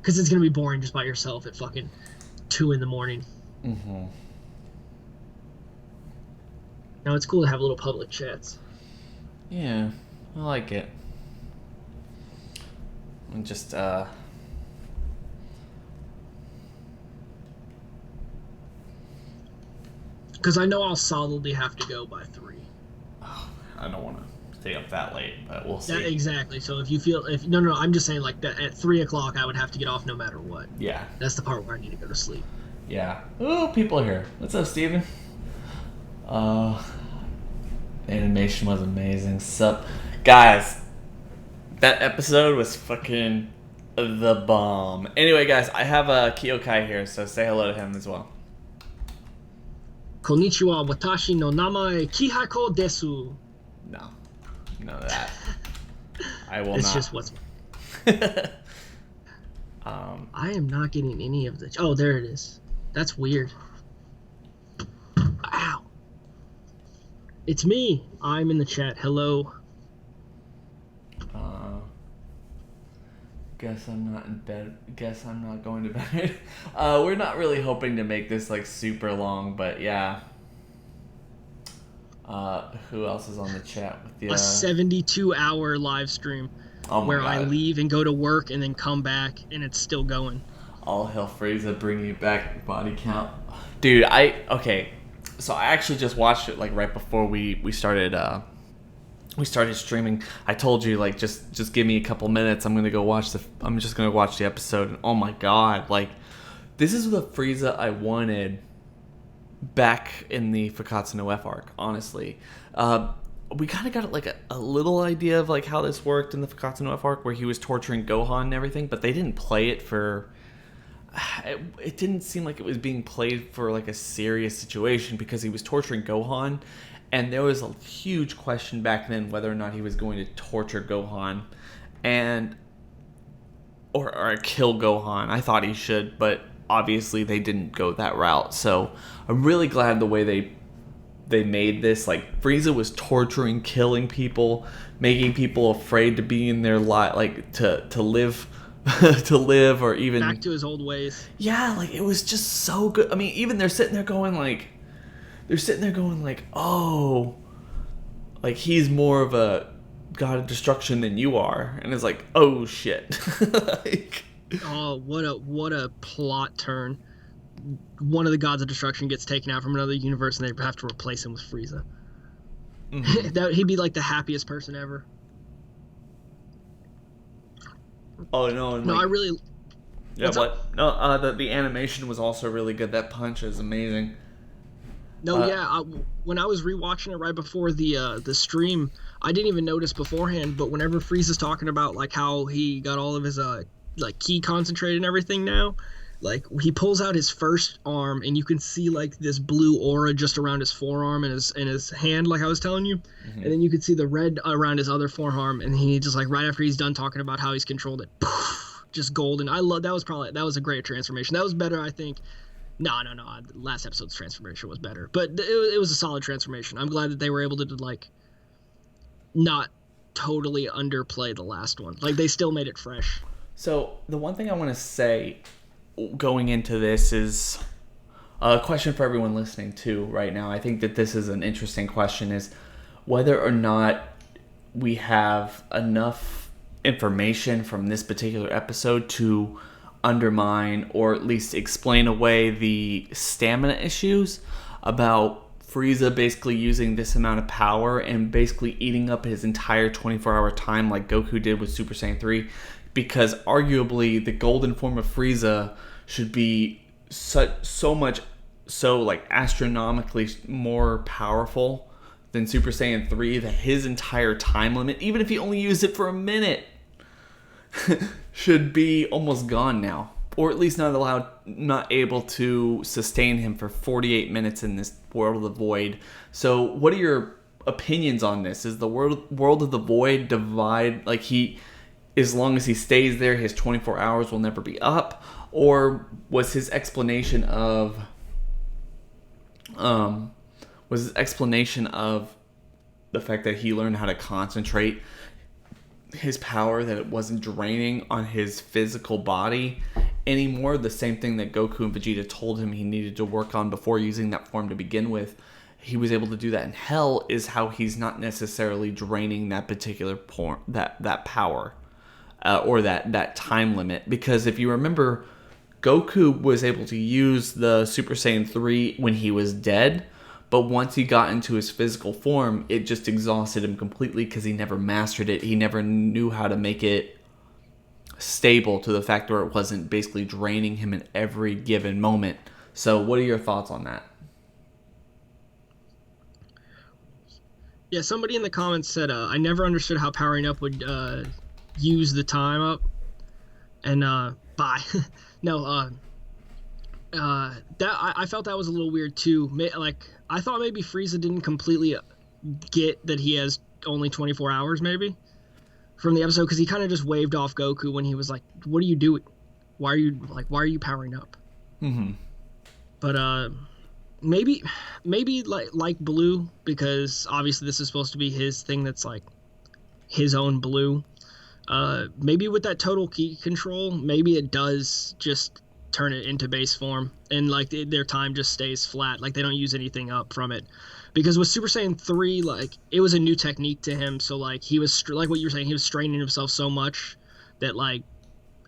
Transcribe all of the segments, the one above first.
Because it's going to be boring just by yourself at fucking 2 in the morning. Mm-hmm. Now it's cool to have little public chats. Yeah, I like it. And just, Because I know I'll solidly have to go by 3. oh, I don't want to stay up that late, but we'll That, see. exactly. So if you feel, if no, I'm just saying like that at 3 o'clock, I would have to get off no matter what. Yeah. That's the part where I need to go to sleep. Yeah. Ooh, people are here. What's up, Steven? Uh, animation was amazing. Sup, guys? That episode was fucking the bomb. Anyway, guys, I have Kyokai here, so say hello to him as well. Konnichiwa, watashi no namae Kihako desu. No, none of that. I will It's not. just what's. um, I am not getting any of the. Oh, there it is. That's weird. Ow. It's me. I'm in the chat. Hello. Guess I'm not in bed. Guess I'm not going to bed. We're not really hoping to make this like super long, but yeah. Who else is on the chat with the? A 72-hour live stream Oh my where God. I leave and go to work and then come back and it's still going. All hell Frieza bringing back body count. Dude, okay. So I actually just watched it like right before we started streaming. I told you like just give me a couple minutes. I'm just gonna watch the episode. And oh my God, like this is the Frieza I wanted back in the Fakatsu no F arc. Honestly, we kind of got like a little idea of like how this worked in the Fakatsu no F arc, where he was torturing Gohan and everything, but they didn't play it for. It didn't seem like it was being played for like a serious situation because he was torturing Gohan, and there was a huge question back then whether or not he was going to torture Gohan and or kill Gohan. I thought he should, but obviously they didn't go that route. So I'm really glad the way they made this. Like Frieza was torturing, killing people, making people afraid to be in their life, like to live to live, or even back to his old ways. Yeah, like it was just so good. I mean, even they're sitting there going like, oh, like he's more of a god of destruction than you are, and it's like, oh shit. Like, Oh, what a plot turn. One of the gods of destruction gets taken out from another universe and they have to replace him with Frieza. mm-hmm. He'd be like the happiest person ever. Oh no, and No, like, I really. yeah, What's what? up? No, the animation was also really good. That punch is amazing. No, yeah. When I was rewatching it right before the stream, I didn't even notice beforehand. But whenever Frieza's talking about like how he got all of his like ki concentrated and everything now, like he pulls out his first arm and you can see like this blue aura just around his forearm and his hand, like I was telling you, Mm-hmm. and then you could see the red around his other forearm, and he just like right after he's done talking about how he's controlled it, poof, just golden. I love that was a great transformation. That was better, I think. No. Last episode's transformation was better, but it was a solid transformation. I'm glad that they were able to like not totally underplay the last one. Like they still made it fresh. So the one thing I want to say going into this is a question for everyone listening too right now. I think that this is an interesting question, is whether or not we have enough information from this particular episode to undermine or at least explain away the stamina issues about Frieza basically using this amount of power and basically eating up his entire 24-hour time like Goku did with Super Saiyan 3, because arguably the golden form of Frieza should be so much like astronomically more powerful than Super Saiyan 3 that his entire time limit, even if he only used it for a minute, should be almost gone now, or at least not able to sustain him for 48 minutes in this World of the Void. So what are your opinions on this? Is the world of the Void divide, like as long as he stays there, his 24 hours will never be up? Or was his explanation of the fact that he learned how to concentrate his power, that it wasn't draining on his physical body anymore. The same thing that Goku and Vegeta told him he needed to work on before using that form to begin with. He was able to do that in Hell, is how he's not necessarily draining that particular that power or that time limit. Because if you remember, Goku was able to use the Super Saiyan 3 when he was dead, but once he got into his physical form, it just exhausted him completely because he never mastered it. He never knew how to make it stable to the fact where it wasn't basically draining him in every given moment. So what are your thoughts on that? Yeah, somebody in the comments said, I never understood how powering up would use the time up. And bye. No, that I felt that was a little weird too. Like, I thought maybe Frieza didn't completely get that he has only 24 hours maybe from the episode, because he kind of just waved off Goku when he was like, "What are you doing? Why are you powering up?" Mm-hmm. But maybe like Blue, because obviously this is supposed to be his thing that's like his own Blue. Maybe with that total ki control, maybe it does just turn it into base form, and like their time just stays flat, like they don't use anything up from it. Because with Super Saiyan 3, like, it was a new technique to him, so like he was like what you were saying, he was straining himself so much that, like,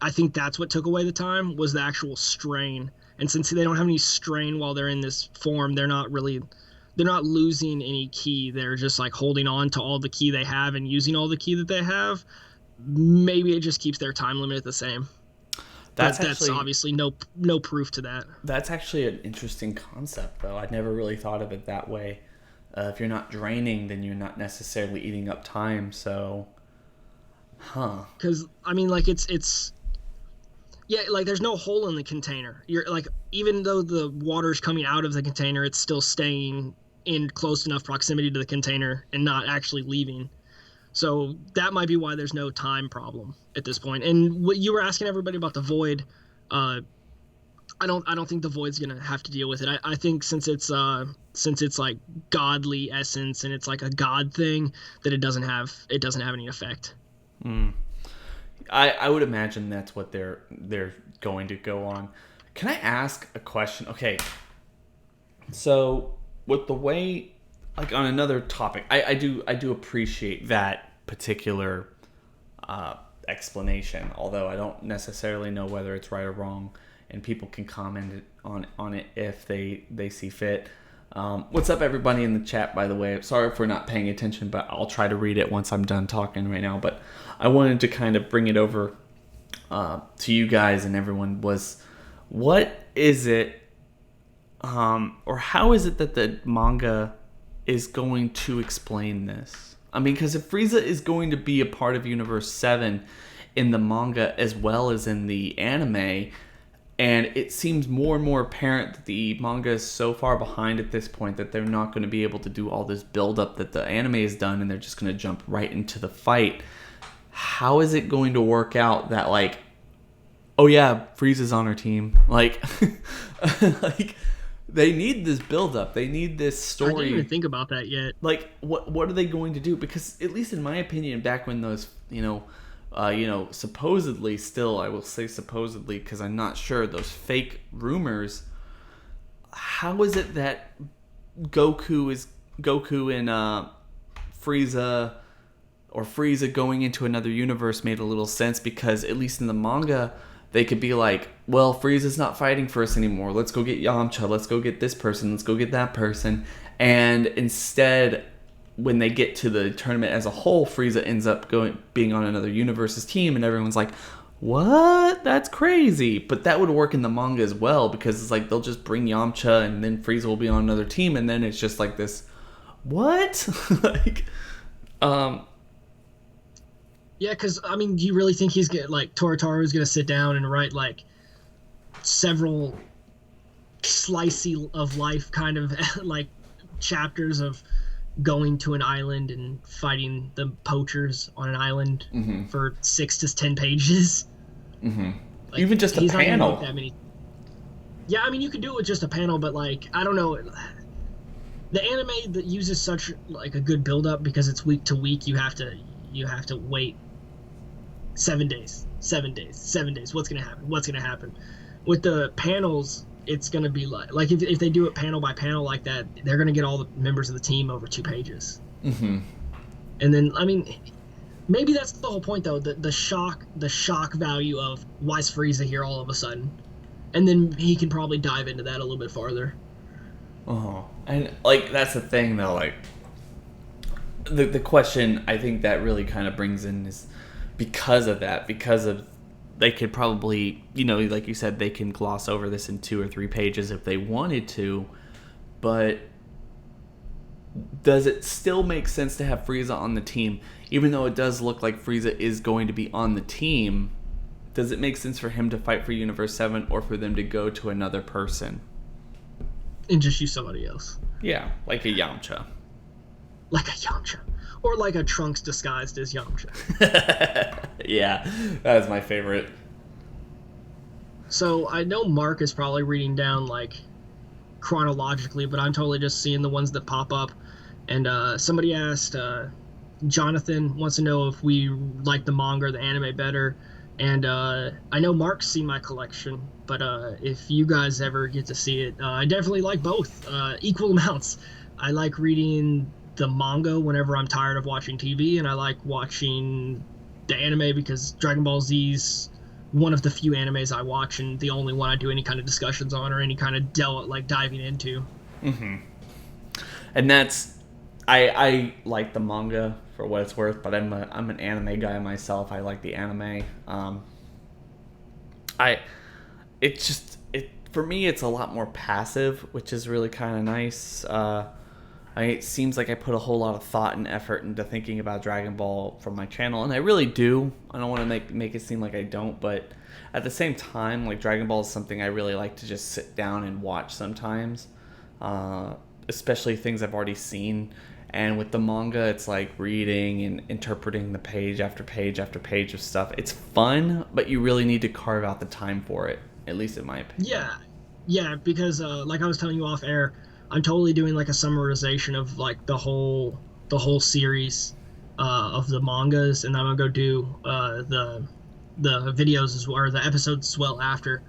I think that's what took away the time, was the actual strain. And since they don't have any strain while they're in this form, they're not losing any ki. They're just like holding on to all the ki they have and using all the ki that they have. Maybe it just keeps their time limit the same. That's obviously no proof to that. That's actually an interesting concept, though. I never really thought of it that way. If you're not draining, then you're not necessarily eating up time. So, Because I mean, like it's yeah, like there's no hole in the container. You're like, even though the water's coming out of the container, it's still staying in close enough proximity to the container and not actually leaving. So that might be why there's no time problem at this point. And what you were asking everybody about the void, I don't think the void's gonna have to deal with it. I think since it's like godly essence and it's like a god thing, that it doesn't have any effect. I would imagine that's what they're going to go on. Can I ask a question? Okay, so with the way, like, on another topic, I do appreciate that particular explanation, although I don't necessarily know whether it's right or wrong, and people can comment on it if they see fit. What's up, everybody in the chat, by the way? Sorry if we're not paying attention, but I'll try to read it once I'm done talking right now. But I wanted to kind of bring it over to you guys and everyone. What is it, or how is it that the manga is going to explain this? I mean, because if Frieza is going to be a part of Universe 7 in the manga as well as in the anime, and it seems more and more apparent that the manga is so far behind at this point that they're not going to be able to do all this build-up that the anime has done, and they're just going to jump right into the fight. How is it going to work out that, like, oh yeah, Frieza's on our team? Like, like, they need this build-up. They need this story. I didn't even think about that yet. Like, what are they going to do? Because, at least in my opinion, back when those, supposedly, still, I will say supposedly because I'm not sure, those fake rumors, how is it that Goku and Frieza, or Frieza going into another universe made a little sense? Because at least in the manga, they could be like, well, Frieza's not fighting for us anymore. Let's go get Yamcha. Let's go get this person. Let's go get that person. And instead, when they get to the tournament as a whole, Frieza ends up being on another universe's team, and everyone's like, what? That's crazy. But that would work in the manga as well, because it's like they'll just bring Yamcha, and then Frieza will be on another team, and then it's just like this, what? like, Yeah, because, I mean, do you really think Toru is going to sit down and write, like, several slicey of life kind of, like, chapters of going to an island and fighting the poachers on an island for 6 to 10 pages? Mm-hmm. Like, even just a panel. That many. Yeah, I mean, you could do it with just a panel, but, like, I don't know. The anime that uses such, like, a good build-up, because it's week to week, you have to wait 7 days, 7 days, 7 days. What's gonna happen? What's gonna happen? With the panels, it's gonna be like if they do it panel by panel like that, they're gonna get all the members of the team over 2 pages. Mm-hmm. And then I mean, maybe that's the whole point though. The shock value of why is Frieza here all of a sudden, and then he can probably dive into that a little bit farther. And like that's the thing though, like the question I think that really kind of brings in is because of they could probably, like you said, they can gloss over this in 2 or 3 pages if they wanted to, but does it still make sense to have Frieza on the team? Even though it does look like Frieza is going to be on the team, does it make sense for him to fight for Universe 7 or for them to go to another person? And just use somebody else. Yeah, like a Yamcha. Like a Yamcha. Or like a Trunks disguised as Yamcha. Yeah, that is my favorite. So I know Mark is probably reading down like chronologically, but I'm totally just seeing the ones that pop up. And somebody asked, Jonathan wants to know if we like the manga or the anime better. And I know Mark's seen my collection, but if you guys ever get to see it, I definitely like both, equal amounts. I like reading the manga whenever I'm tired of watching TV, and I like watching the anime because Dragon Ball Z's one of the few animes I watch and the only one I do any kind of discussions on or any kind of diving into. Mm-hmm. And that's I like the manga for what it's worth, but I'm an anime guy myself. I like the anime. For me it's a lot more passive, which is really kind of nice. It seems like I put a whole lot of thought and effort into thinking about Dragon Ball from my channel, and I really do. I don't want to make it seem like I don't, but at the same time, like Dragon Ball is something I really like to just sit down and watch sometimes, especially things I've already seen. And with the manga, it's like reading and interpreting the page after page after page of stuff. It's fun, but you really need to carve out the time for it, at least in my opinion. Yeah, because like I was telling you off air, I'm totally doing like a summarization of like the whole series of the mangas, and I'm gonna go do the videos as well, or the episodes as well after.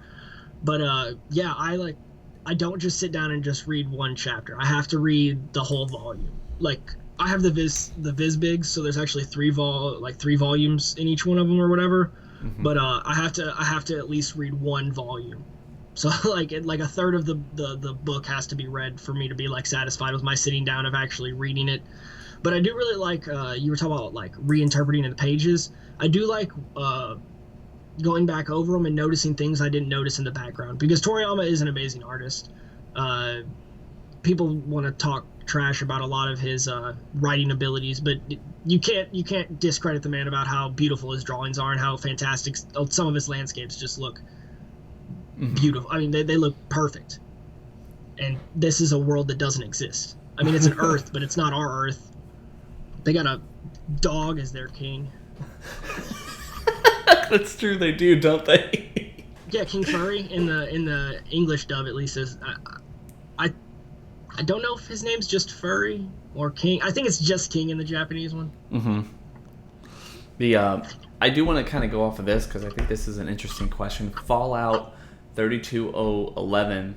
But yeah, I don't just sit down and just read one chapter. I have to read the whole volume. Like I have the Viz Bigs, so there's actually 3 volumes in each one of them or whatever. Mm-hmm. But I have to at least read one volume. So like a third of the book has to be read for me to be like satisfied with my sitting down of actually reading it. But I do really like you were talking about like reinterpreting the pages. I do like going back over them and noticing things I didn't notice in the background, because Toriyama is an amazing artist. People want to talk trash about a lot of his writing abilities, but you can't discredit the man about how beautiful his drawings are and how fantastic some of his landscapes just look. Mm-hmm. Beautiful. I mean, they look perfect. And this is a world that doesn't exist. I mean, it's an Earth, but it's not our Earth. They got a dog as their king. That's true, they do, don't they? Yeah, King Furry in the English dub at least is. I don't know if his name's just Furry or King. I think it's just King in the Japanese one. Mm-hmm. I do want to kind of go off of this because I think this is an interesting question. Fallout 32011.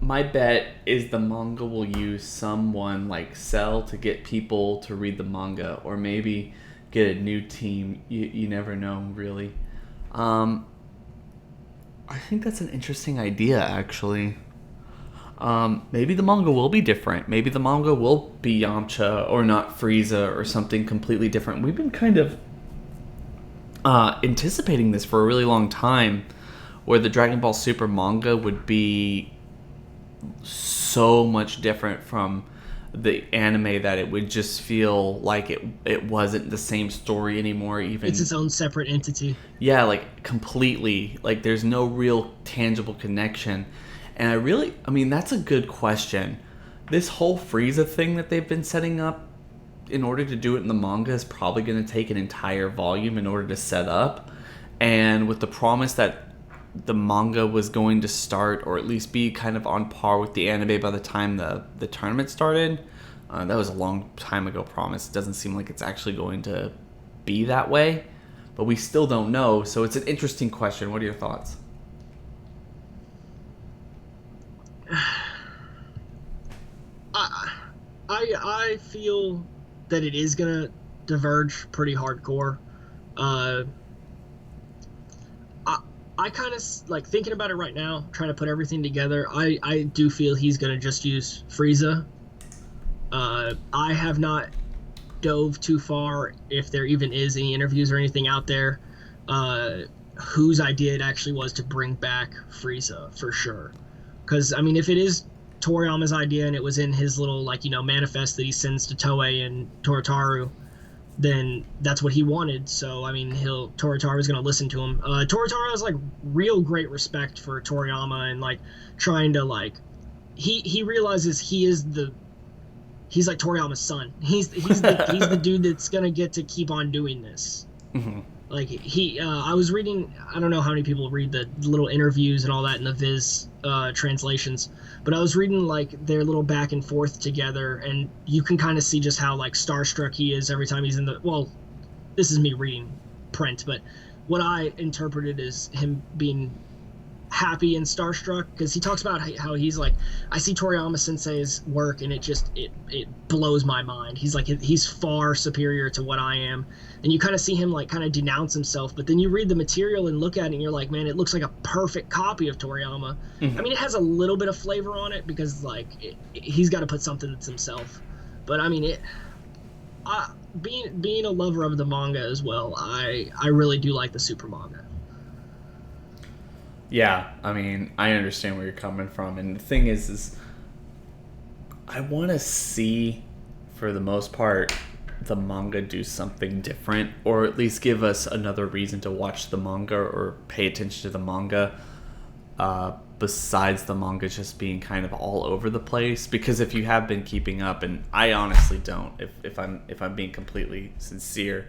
My bet is the manga will use someone like Cell to get people to read the manga, or maybe get a new team. You never know, really. I think that's an interesting idea, actually. Maybe the manga will be different. Maybe the manga will be Yamcha or not Frieza or something completely different. We've been kind of anticipating this for a really long time, where the Dragon Ball Super manga would be so much different from the anime that it would just feel like it wasn't the same story anymore. Even it's its own separate entity. Yeah, like completely. Like there's no real tangible connection. And I mean, that's a good question. This whole Frieza thing that they've been setting up in order to do it in the manga is probably going to take an entire volume in order to set up. And with the promise that the manga was going to start, or at least be kind of on par with the anime by the time the tournament started, That was a long time ago promise. It doesn't seem like it's actually going to be that way, but we still don't know. So it's an interesting question. What are your thoughts? I feel that it is gonna diverge pretty hardcore. Uh, I kind of like thinking about it right now, trying to put everything together. I do feel he's gonna just use Frieza. I have not dove too far if there even is any interviews or anything out there whose idea it actually was to bring back Frieza for sure. Because I mean, if it is Toriyama's idea and it was in his little like manifest that he sends to Toei and Toritaru, then that's what he wanted. So I mean, Toritaru is gonna listen to him. Toritaru has like real great respect for Toriyama and like trying to like he realizes he's like Toriyama's son. He's the dude that's gonna get to keep on doing this. Mm-hmm. Like I was reading. I don't know how many people read the little interviews and all that in the Viz translations, but I was reading like their little back and forth together, and you can kind of see just how like starstruck he is every time he's in the. Well, this is me reading print, but what I interpreted is him being happy and starstruck because he talks about how he's like, I see Toriyama Sensei's work and it blows my mind. He's like, he's far superior to what I am, and you kind of see him like kind of denounce himself, but then you read the material and look at it and you're like, man, it looks like a perfect copy of Toriyama. I mean, it has a little bit of flavor on it because like he's got to put something that's himself, but I mean being a lover of the manga as well, I really do like the super manga. Yeah, I mean, I understand where you're coming from, and the thing is I want to see, for the most part, the manga do something different, or at least give us another reason to watch the manga or pay attention to the manga, besides the manga just being kind of all over the place. Because if you have been keeping up, and I honestly don't, if I'm being completely sincere.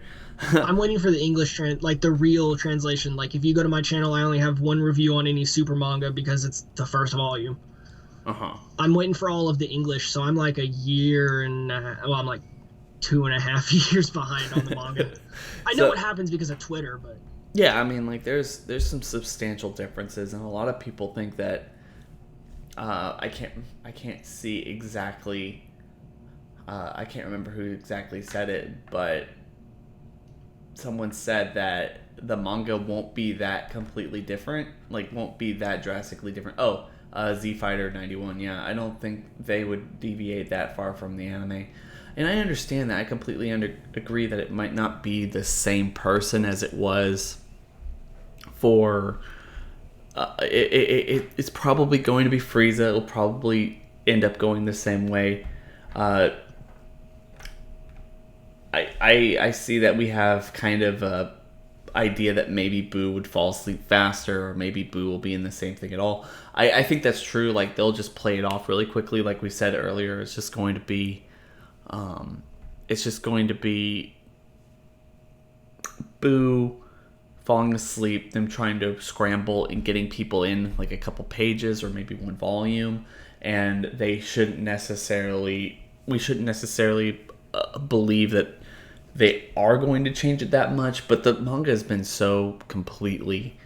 I'm waiting for the English like the real translation. Like if you go to my channel, I only have one review on any super manga because it's the first volume. I'm waiting for all of the English, so I'm like a year and I'm like 2.5 years behind on the manga. I know what happens because of Twitter, but yeah, I mean, like there's some substantial differences, and a lot of people think that I can't see exactly. I can't remember who exactly said it, but someone said that the manga won't be that completely different, like won't be that drastically different. Z Fighter 91, yeah, I don't think they would deviate that far from the anime. And I understand that. I completely agree that it might not be the same person as it was for... it's probably going to be Frieza. It'll probably end up going the same way. I see that we have kind of a idea that maybe Boo would fall asleep faster, or maybe Boo will be in the same thing at all. I think that's true. Like they'll just play it off really quickly, like we said earlier. It's just going to be Boo falling asleep, them trying to scramble and getting people in like a couple pages or maybe one volume, and we shouldn't necessarily believe that they are going to change it that much. But the manga has been so completely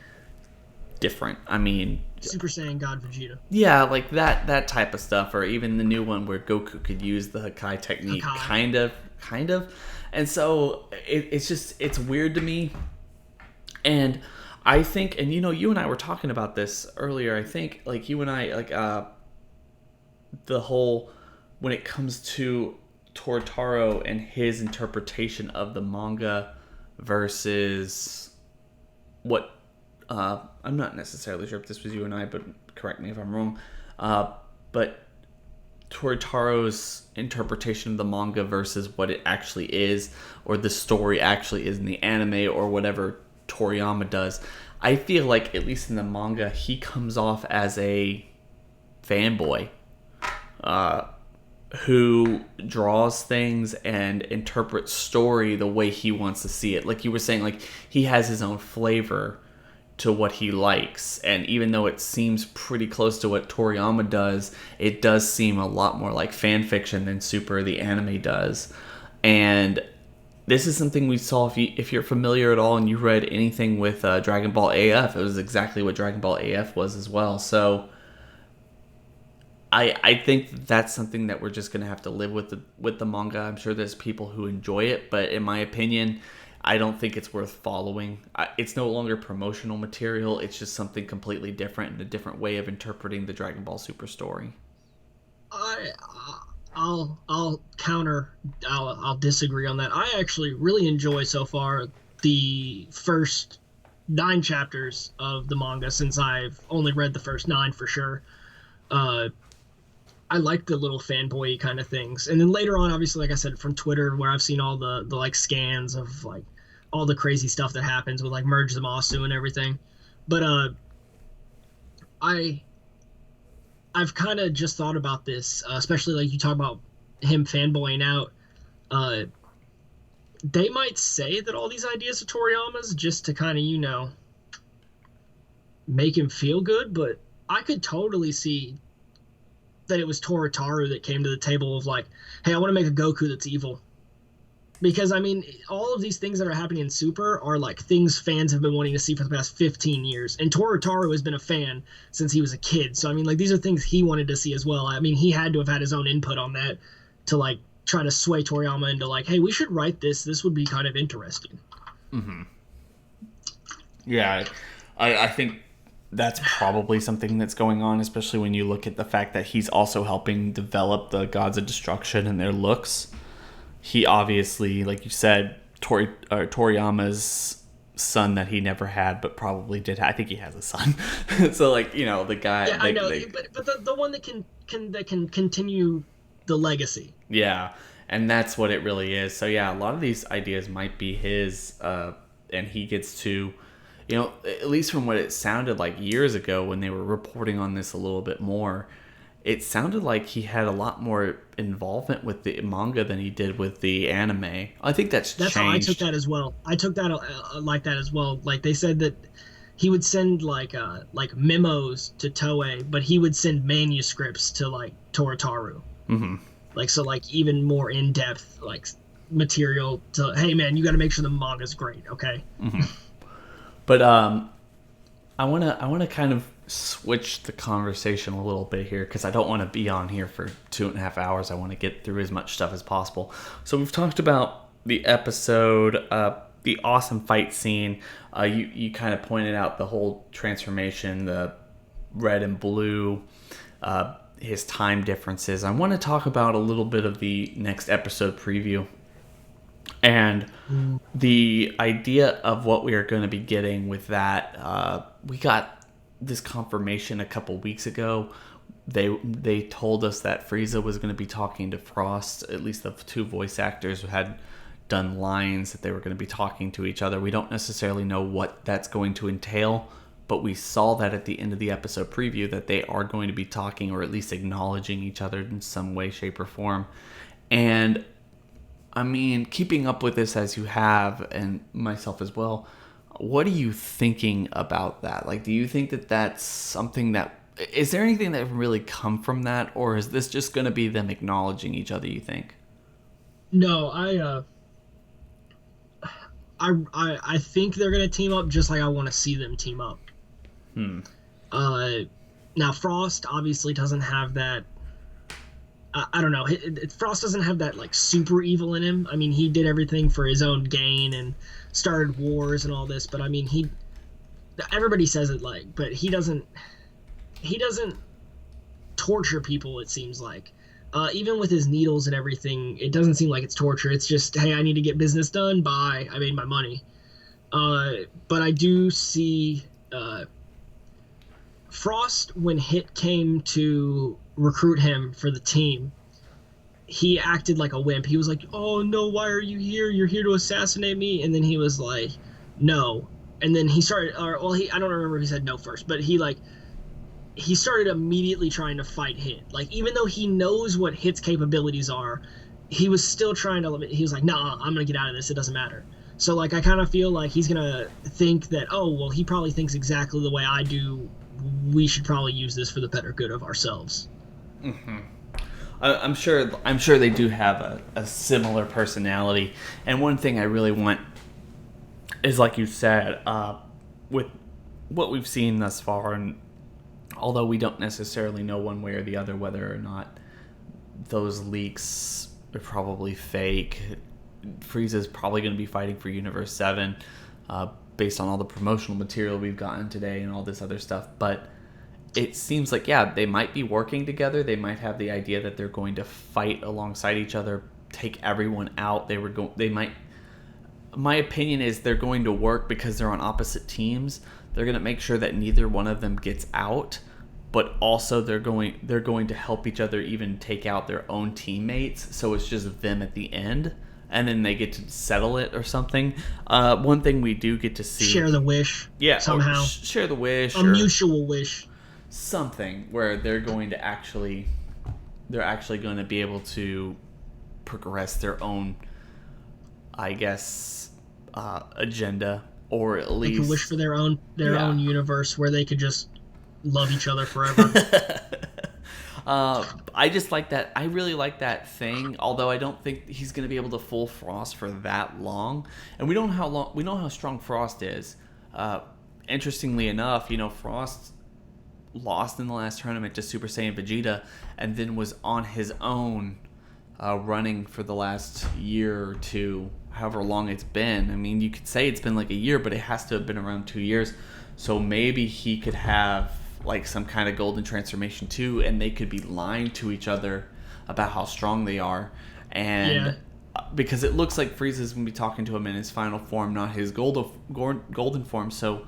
different. I mean, Super Saiyan God Vegeta. Yeah, like that type of stuff, or even the new one where Goku could use the Hakai technique, kind of. And so it's weird to me. And I think, and you and I were talking about this earlier. I think like you and I, like the whole, when it comes to Tortaro and his interpretation of the manga versus what I'm not necessarily sure if this was you and I, but correct me if I'm wrong, but Tortaro's interpretation of the manga versus what it actually is, or the story actually is in the anime, or whatever Toriyama does. I feel like, at least in the manga, he comes off as a fanboy who draws things and interprets story the way he wants to see it. Like you were saying, like he has his own flavor to what he likes. And even though it seems pretty close to what Toriyama does, it does seem a lot more like fan fiction than Super the anime does. And this is something we saw if you're familiar at all and you read anything with Dragon Ball AF. It was exactly what Dragon Ball AF was as well. So I think that's something that we're just going to have to live with the manga. I'm sure there's people who enjoy it, but in my opinion, I don't think it's worth following. It's no longer promotional material. It's just something completely different and a different way of interpreting the Dragon Ball Super story. I'll counter. I'll disagree on that. I actually really enjoy so far the first 9 chapters of the manga, since I've only read the first 9 for sure. I like the little fanboy kind of things, and then later on, obviously, like I said, from Twitter, where I've seen all the like scans of like all the crazy stuff that happens with like Merge Zamasu and everything. But I've kind of just thought about this, especially like you talk about him fanboying out. They might say that all these ideas are Toriyama's just to kind of, make him feel good, but I could totally see that it was Toritaru that came to the table of like, hey, I want to make a Goku that's evil. Because, I mean, all of these things that are happening in Super are like things fans have been wanting to see for the past 15 years. And Toritaru has been a fan since he was a kid. So, I mean, like, these are things he wanted to see as well. I mean, he had to have had his own input on that to, like, try to sway Toriyama into, like, hey, we should write this. This would be kind of interesting. Mm-hmm. Yeah, I think that's probably something that's going on, especially when you look at the fact that he's also helping develop the Gods of Destruction and their looks. He obviously, like you said, Toriyama's son that he never had, but probably did. I think he has a son. So, like, the guy. Yeah, I know, but the one that can continue the legacy. Yeah, and that's what it really is. So yeah, a lot of these ideas might be his, and he gets to. At least from what it sounded like years ago when they were reporting on this a little bit more, it sounded like he had a lot more involvement with the manga than he did with the anime. I think that's changed. How I took that as well. I took that like that as well. Like, they said that he would send like memos to Toei, but he would send manuscripts to like Toritaru. Mm-hmm. Like, so like even more in depth like material to, hey man, you got to make sure the manga's great, okay? Mm-hmm. But I wanna kind of switch the conversation a little bit here, because I don't want to be on here for 2.5 hours. I want to get through as much stuff as possible. So we've talked about the episode, the awesome fight scene. You kind of pointed out the whole transformation, the red and blue, his time differences. I want to talk about a little bit of the next episode preview. And the idea of what we are going to be getting with that, we got this confirmation a couple weeks ago. They told us that Frieza was going to be talking to Frost. At least the 2 voice actors who had done lines that they were going to be talking to each other. We don't necessarily know what that's going to entail, but we saw that at the end of the episode preview that they are going to be talking, or at least acknowledging each other in some way, shape, or form. And I mean, keeping up with this as you have, and myself as well, what are you thinking about that? Like, do you think that that's something that... Is there anything that can really come from that? Or is this just going to be them acknowledging each other, you think? No, I think they're going to team up just like I want to see them team up. Now, Frost obviously doesn't have that... I don't know. Frost doesn't have that like super evil in him. I mean, he did everything for his own gain and started wars and all this. But I mean, everybody says it but he doesn't torture people. It seems like, even with his needles and everything, it doesn't seem like it's torture. It's just, hey, I need to get business done. Bye. I made my money. But I do see Frost, when Hit came to recruit him for the team, he acted like a wimp. He was like, oh no, why are you here? You're here to assassinate me. And then he was like, no. And then he started, I don't remember if he said no first, but he started immediately trying to fight Hit. Like, even though he knows what Hit's capabilities are, he was still trying to, he was like, nah, I'm gonna get out of this, it doesn't matter. So like I kind of feel like he's gonna think that, oh well, he probably thinks exactly the way I do. We should probably use this for the better good of ourselves. Mm-hmm. I'm sure they do have a similar personality. And one thing I really want is, like you said, with what we've seen thus far, and although we don't necessarily know one way or the other whether or not those leaks are probably fake, Frieza's probably going to be fighting for Universe 7 based on all the promotional material we've gotten today and all this other stuff. But it seems like, yeah, they might be working together. They might have the idea that they're going to fight alongside each other, take everyone out. They might. My opinion is they're going to work because they're on opposite teams. They're going to make sure that neither one of them gets out, but also they're going to help each other even take out their own teammates. So it's just them at the end, and then they get to settle it or something. One thing we do get to see, Share the wish. yeah, somehow share the wish, a or mutual wish. Something where they're going to actually going to be able to progress their own, I guess, agenda, or at least They can wish for their own universe where they could just love each other forever. I just like that. I really like that thing. Although I don't think he's going to be able to fool Frost for that long, and we don't know how long. We know how strong Frost is. Interestingly enough, Frost lost in the last tournament to Super Saiyan Vegeta, and then was on his own, running for the last year or two, however long it's been. I mean, you could say it's been like a year, but it has to have been around 2 years. So maybe he could have like some kind of golden transformation too, and they could be lying to each other about how strong they are. And because it looks like Frieza's going to be talking to him in his final form, not his golden form. So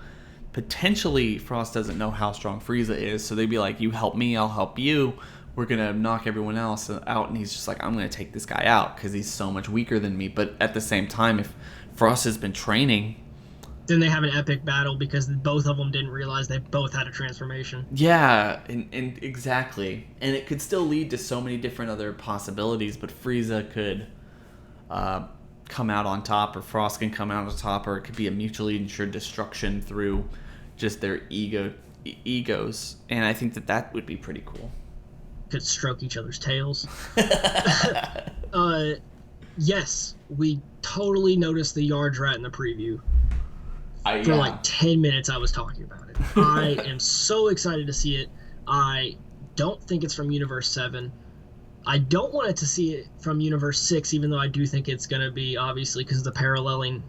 potentially Frost doesn't know how strong Frieza is, so they'd be like, you help me, I'll help you. We're going to knock everyone else out, and he's just like, I'm going to take this guy out because he's so much weaker than me. But at the same time, if Frost has been training, then they have an epic battle because both of them didn't realize they both had a transformation. Yeah, and exactly. And it could still lead to so many different other possibilities, but Frieza could come out on top, or Frost can come out on top, or it could be a mutually ensured destruction through just their egos. And I think that would be pretty cool. Could stroke each other's tails. Yes, we totally noticed the Yard Rat in the preview. For like 10 minutes I was talking about it. I am so excited to see it. I don't think it's from Universe 7. I don't want it to see it from Universe 6, even though I do think it's going to be, obviously, because of the paralleling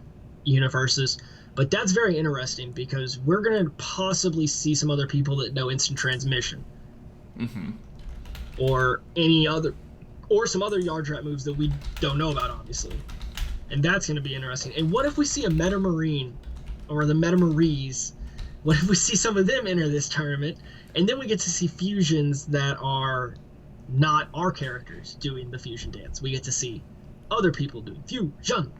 universes. But that's very interesting, because we're going to possibly see some other people that know instant transmission. Mm-hmm. Or some other Yard Rat moves that we don't know about, obviously. And that's going to be interesting. And what if we see a Meta Marine, or the Metamaries? What if we see some of them enter this tournament, and then we get to see fusions that are not our characters doing the fusion dance? We get to see other people doing fusion,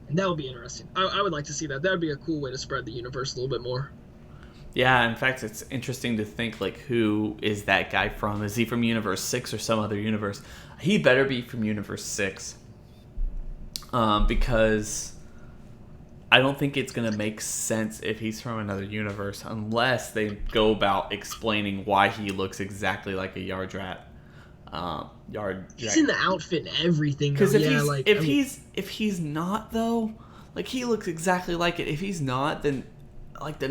and that would be interesting. I would like to see that. That would be a cool way to spread the universe a little bit more. Yeah, in fact, it's interesting to think, like, who is that guy from? Is he from Universe 6 or some other universe? He better be from Universe 6. Because I don't think it's going to make sense if he's from another universe unless they go about explaining why he looks exactly like a Yard Rat. He's in the outfit and everything. Because if he's not, though, like, he looks exactly like it. If he's not, then like the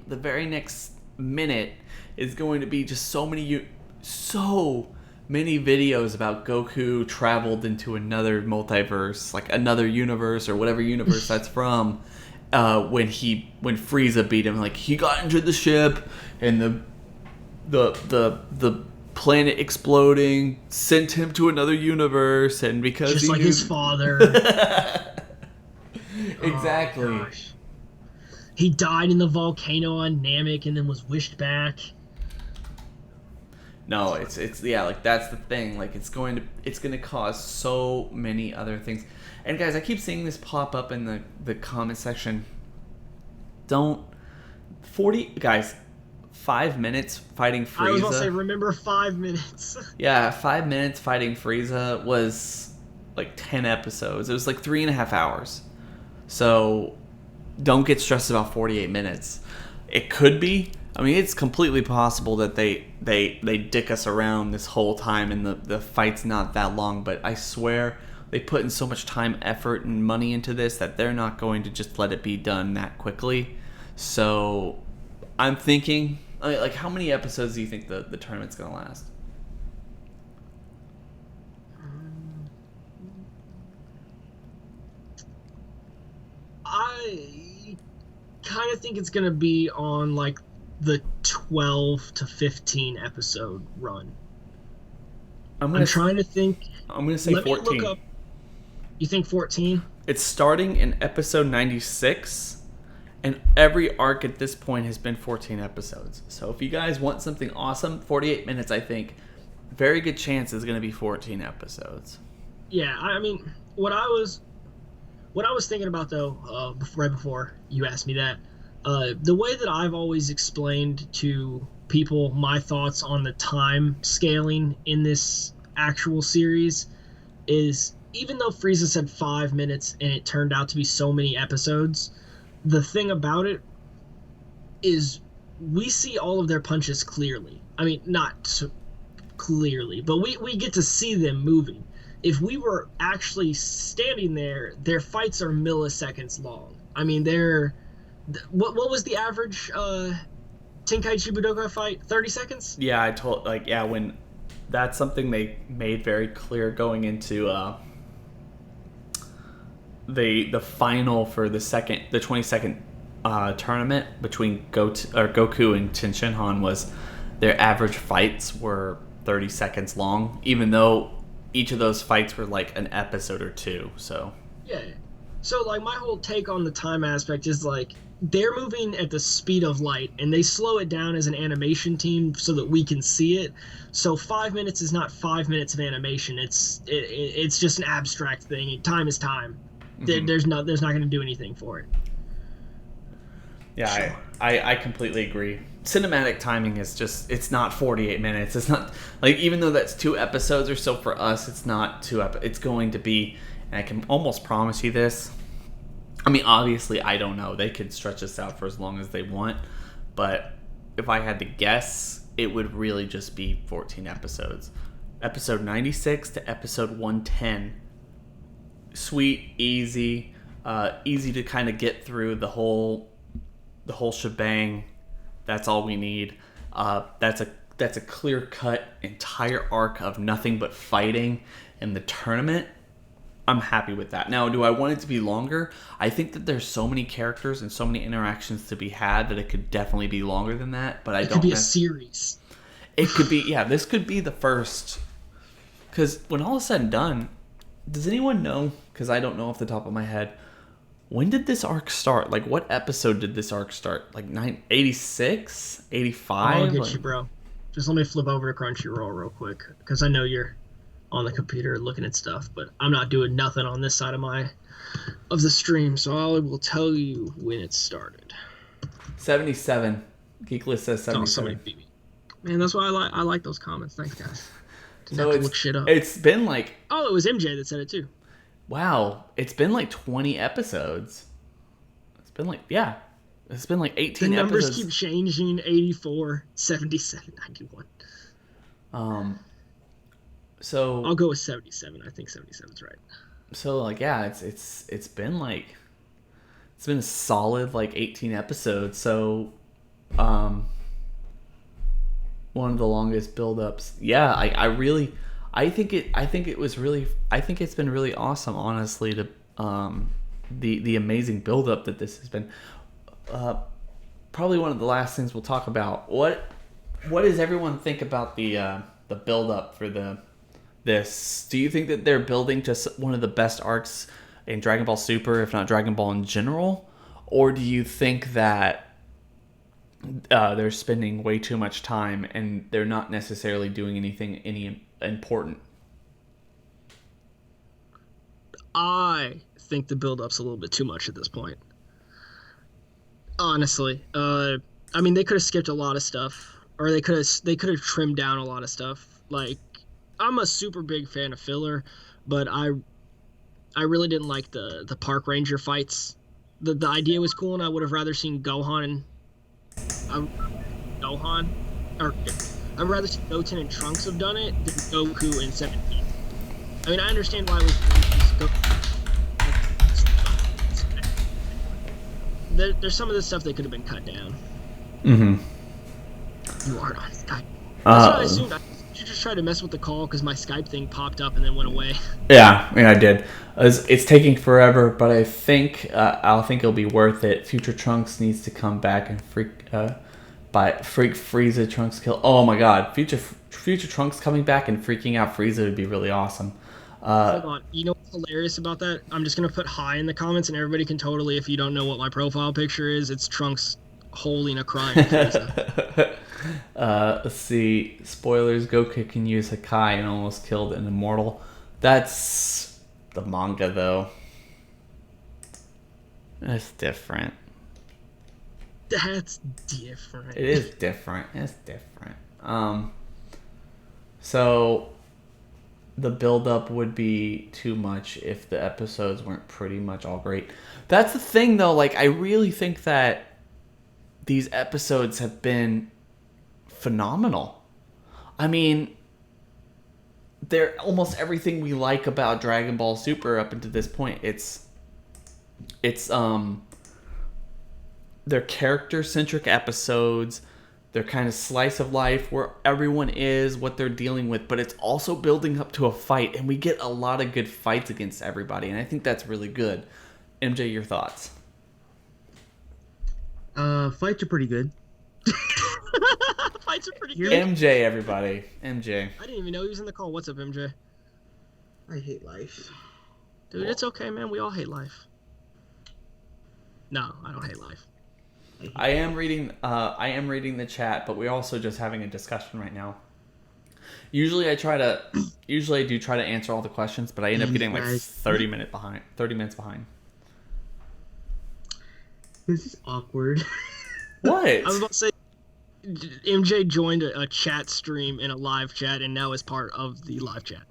very next minute is going to be just so many videos about Goku traveled into another multiverse, like another universe or whatever universe that's from, when Frieza beat him. Like, he got into the ship and the planet exploding sent him to another universe, and because just like his father. Exactly. Oh, gosh. He died in the volcano on Namek and then was wished back. No, it's like, that's the thing. Like, it's going to cause so many other things. And guys, I keep seeing this pop up in the comment section. 5 minutes fighting Frieza. I was gonna say, remember 5 minutes. Yeah, 5 minutes fighting Frieza was like 10 episodes. It was like 3.5 hours. So don't get stressed about 48 minutes. It could be. I mean, it's completely possible that they dick us around this whole time and the fight's not that long. But I swear they put in so much time, effort, and money into this that they're not going to just let it be done that quickly. So I'm thinking, like, how many episodes do you think the tournament's going to last? I kind of think it's going to be on like the 12 to 15 episode run. I'm trying to think. I'm going to say 14. Let me look up. You think 14? It's starting in episode 96, and every arc at this point has been 14 episodes. So if you guys want something awesome, 48 minutes, I think, very good chance is going to be 14 episodes. Yeah, I mean, what I was thinking about, though, right before you asked me that, the way that I've always explained to people my thoughts on the time scaling in this actual series is, even though Frieza said 5 minutes and it turned out to be so many episodes, the thing about it is we see all of their punches clearly. I mean, not so clearly, but we get to see them moving. If we were actually standing there, their fights are milliseconds long. I mean, what was the average Tenkaichi Budokai fight? 30 seconds? Yeah, when that's something they made very clear going into the final for the 22nd tournament between Goku and Tenshinhan was their average fights were 30 seconds long, even though each of those fights were like an episode or two. So yeah. So like my whole take on the time aspect is like they're moving at the speed of light and they slow it down as an animation team so that we can see it. So 5 minutes is not 5 minutes of animation. It's just an abstract thing. Time is time. Mm-hmm. There's not going to do anything for it. Yeah, sure. I completely agree. Cinematic timing is just, it's not 48 minutes. It's not, like, even though that's 2 episodes or so for us, it's not 2 episodes. It's going to be, and I can almost promise you this. I mean, obviously, I don't know. They could stretch this out for as long as they want. But if I had to guess, it would really just be 14 episodes. Episode 96 to episode 110. Sweet, easy to kind of get through the whole shebang. That's all we need. That's a clear-cut entire arc of nothing but fighting in the tournament. I'm happy with that. Now, do I want it to be longer? I think that there's so many characters and so many interactions to be had that it could definitely be longer than that. But it could be a series. It could be, yeah. This could be the first. Because when all is said and done, does anyone know? Because I don't know off the top of my head. When did this arc start? Like, what episode did this arc start? Like, 86? 85? I'll get you, bro. Just let me flip over to Crunchyroll real quick. Because I know you're on the computer looking at stuff, but I'm not doing nothing on this side of the stream, so I will tell you when it started. 77. Geek List says 77. Oh, somebody beat me. Man, that's why I like those comments. Thanks, guys. Didn't have to look shit up. It's been like... Oh, it was MJ that said it, too. Wow. It's been like 20 episodes. It's been like 18 episodes. The numbers keep changing. 84, 77, 91. So... I'll go with 77. I think 77's right. So, like, yeah, it's been like... It's been a solid, like, 18 episodes. So, one of the longest build-ups. Yeah, I think it's been really awesome, honestly, to the amazing build-up that this has been. Probably one of the last things we'll talk about. What does everyone think about the build-up for this? Do you think that they're building to one of the best arcs in Dragon Ball Super, if not Dragon Ball in general? Or do you think that they're spending way too much time and they're not necessarily doing any important? I think the build-up's a little bit too much at this point. Honestly. I mean, they could have skipped a lot of stuff, or they could have trimmed down a lot of stuff. Like, I'm a super big fan of filler, but I I really didn't like the park ranger fights. The idea was cool, and I would have rather seen uh, Gohan, or I'd rather see Goten and Trunks have done it than Goku and 17. I mean, I understand why it was there's some of this stuff that could have been cut down. Mm-hmm. You are on Skype. That's what I assumed. You just tried to mess with the call because my Skype thing popped up and then went away. Yeah, I did. It's taking forever, but I think it'll be worth it. Future Trunks needs to come back and freak Frieza Trunks kill. Oh my God, Future Trunks coming back and freaking out Frieza would be really awesome. Hold on. You know what's hilarious about that? I'm just gonna put hi in the comments, and everybody can totally. If you don't know what my profile picture is, it's Trunks holding a crying Frieza. Let's see. Spoilers: Goku can use Hakai and almost killed an immortal. That's the manga, though. That's different. That's different. It is different. It's different. So the build-up would be too much if the episodes weren't pretty much all great. That's the thing, though. Like, I really think that these episodes have been phenomenal. I mean, they're almost everything we like about Dragon Ball Super up until this point. They're character-centric episodes. They're kind of slice of life where everyone is, what they're dealing with, but it's also building up to a fight, and we get a lot of good fights against everybody, and I think that's really good. MJ, your thoughts? Fights are pretty good. Fights are pretty good. MJ, everybody. MJ. I didn't even know he was in the call. What's up, MJ? I hate life. Dude, it's okay, man. We all hate life. No, I don't hate life. I am reading the chat, but we're also just having a discussion right now. Usually I do try to answer all the questions, but I end up getting like 30 minutes behind. This is awkward. What? I was about to say, MJ joined a chat stream in a live chat and now is part of the live chat.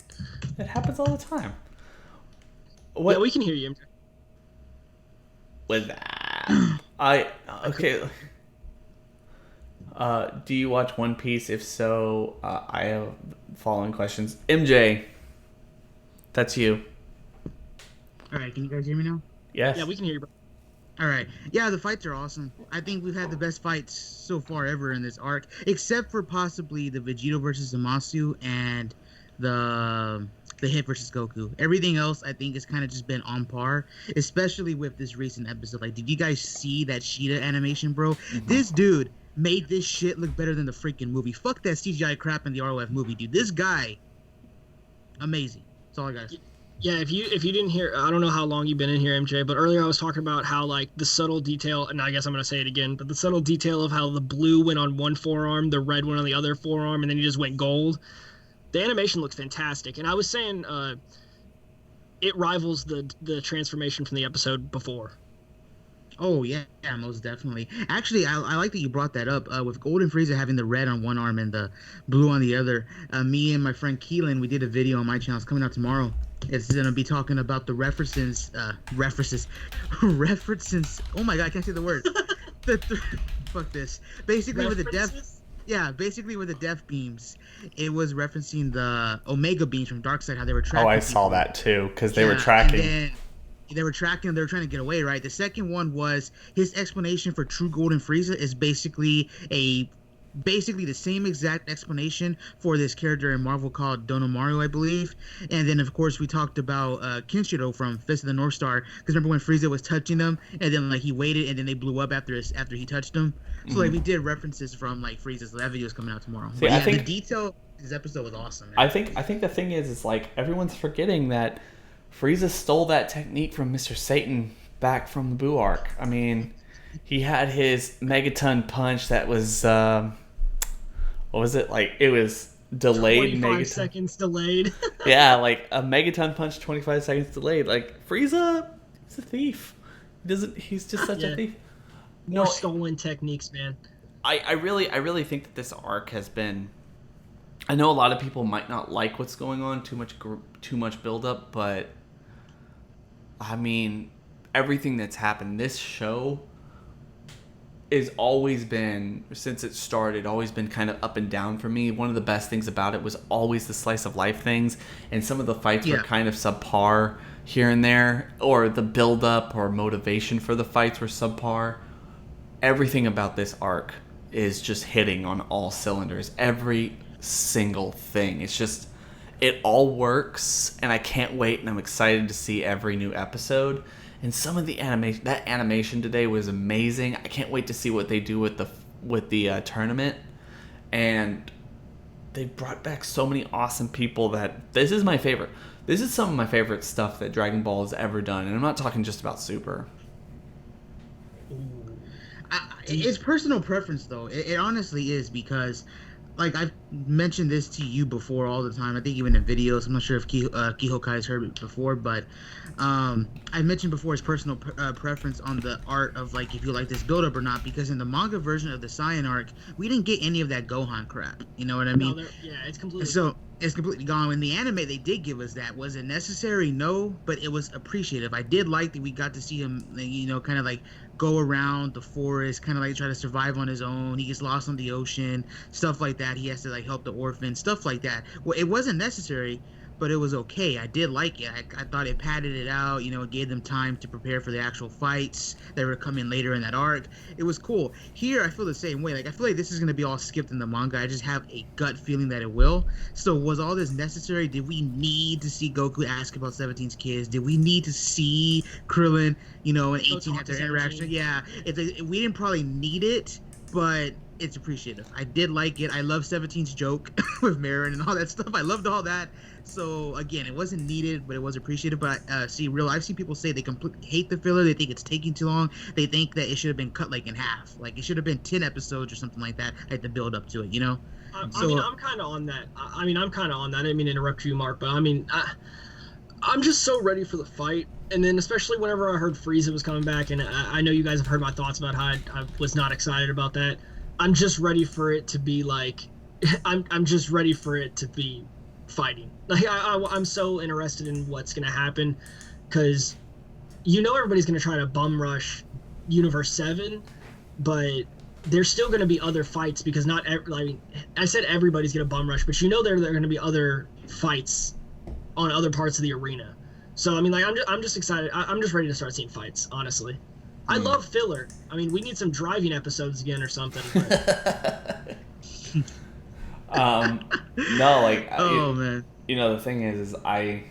It happens all the time. What? Yeah, we can hear you, MJ. With that, okay. Do you watch One Piece? If so, I have following questions. MJ, that's you. All right, can you guys hear me now? Yes. Yeah, we can hear you, bro. All right. Yeah, the fights are awesome. I think we've had the best fights so far ever in this arc, except for possibly the Vegito versus Zamasu and the hit versus Goku. Everything else, I think, has kind of just been on par, especially with this recent episode. Like, did you guys see that Sheeta animation, bro? Mm-hmm. This dude made this shit look better than the freaking movie. Fuck that CGI crap in the ROF movie, dude. This guy, amazing. That's all I got. Yeah, if you didn't hear, I don't know how long you've been in here, MJ, but earlier I was talking about how, like, the subtle detail, and I guess I'm going to say it again, but the subtle detail of how the blue went on one forearm, the red went on the other forearm, and then he just went gold. The animation looks fantastic, and I was saying it rivals the transformation from the episode before. Oh, yeah, most definitely. Actually, I like that you brought that up. With Golden Frieza having the red on one arm and the blue on the other, me and my friend Keelan, we did a video on my channel. It's coming out tomorrow. It's going to be talking about the references. Oh, my God, I can't say the word. Fuck this. Basically, with the death... Yeah, basically with the death beams, it was referencing the Omega beams from Darkseid, how they were tracking. Oh, I saw that too, because they were tracking. They were tracking. They were trying to get away, right? The second one was his explanation for True Golden Frieza is basically the same exact explanation for this character in Marvel called Donomaru, I believe. And then, of course, we talked about Kenshiro from Fist of the North Star. Because remember when Frieza was touching them, and then like he waited, and then they blew up after he touched them. So like we did references from like Frieza. So that video is coming out tomorrow. See, but yeah, I think the detail of this episode was awesome. Man. I think the thing is like everyone's forgetting that Frieza stole that technique from Mr. Satan back from the Buu arc. I mean, he had his Megaton punch that was. What was it? Like, it was delayed. 25 seconds delayed. Yeah, like a Megaton punch, 25 seconds delayed. Like, Frieza, he's a thief. He's just such a thief. More stolen techniques, man. I really think that this arc has been... I know a lot of people might not like what's going on, too much build-up, but I mean, everything that's happened. This show has always been, since it started, always been kind of up and down for me. One of the best things about it was always the slice of life things, and some of the fights were kind of subpar here and there, or the build up or motivation for the fights were subpar. Everything about this arc is just hitting on all cylinders. Every single thing. It's just, it all works, and I can't wait, and I'm excited to see every new episode. And some of the animation today was amazing. I can't wait to see what they do with the tournament. And they brought back so many awesome people that this is my favorite. This is some of my favorite stuff that Dragon Ball has ever done, and I'm not talking just about Super. It's personal preference, though. It honestly is, because, like, I've mentioned this to you before all the time. I think even in videos. I'm not sure if Kihokai has heard it before, but I mentioned before his personal preference on the art of, like, if you like this build-up or not, because in the manga version of the Saiyan arc, we didn't get any of that Gohan crap. You know what I mean? No, it's completely... So, it's completely gone. In the anime, they did give us that. Was it necessary? No, but it was appreciative. I did like that we got to see him, you know, kind of like go around the forest, kind of like try to survive on his own. He gets lost on the ocean, stuff like that. He has to like help the orphans, stuff like that. Well, it wasn't necessary, but it was okay. I did like it. I thought it padded it out. You know, it gave them time to prepare for the actual fights that were coming later in that arc. It was cool. Here, I feel the same way. Like, I feel like this is going to be all skipped in the manga. I just have a gut feeling that it will. So, was all this necessary? Did we need to see Goku ask about 17's kids? Did we need to see Krillin, you know, and 18 have their interaction? Yeah. We didn't probably need it, but it's appreciative. I did like it. I love 17's joke with Marin and all that stuff. I loved all that. So again, it wasn't needed, but it was appreciated. But I've seen people say they completely hate the filler. They think it's taking too long. They think that it should have been cut like in half. Like it should have been 10 episodes or something like that. Like the build up to it, you know. I mean, I'm kind of on that. I didn't mean to interrupt you, Mark, but I mean, I'm just so ready for the fight. And then especially whenever I heard Frieza was coming back, and I know you guys have heard my thoughts about how I was not excited about that. I'm just ready for it to be like, I'm just ready for it to be fighting. Like I'm so interested in what's gonna happen, because you know everybody's gonna try to bum rush Universe 7, but there's still gonna be other fights, because I said everybody's gonna bum rush, but you know there are gonna be other fights on other parts of the arena. So I mean, like I'm just excited. I'm just ready to start seeing fights. Honestly, I love filler. I mean, we need some driving episodes again or something. But... No, like man. You know, the thing is I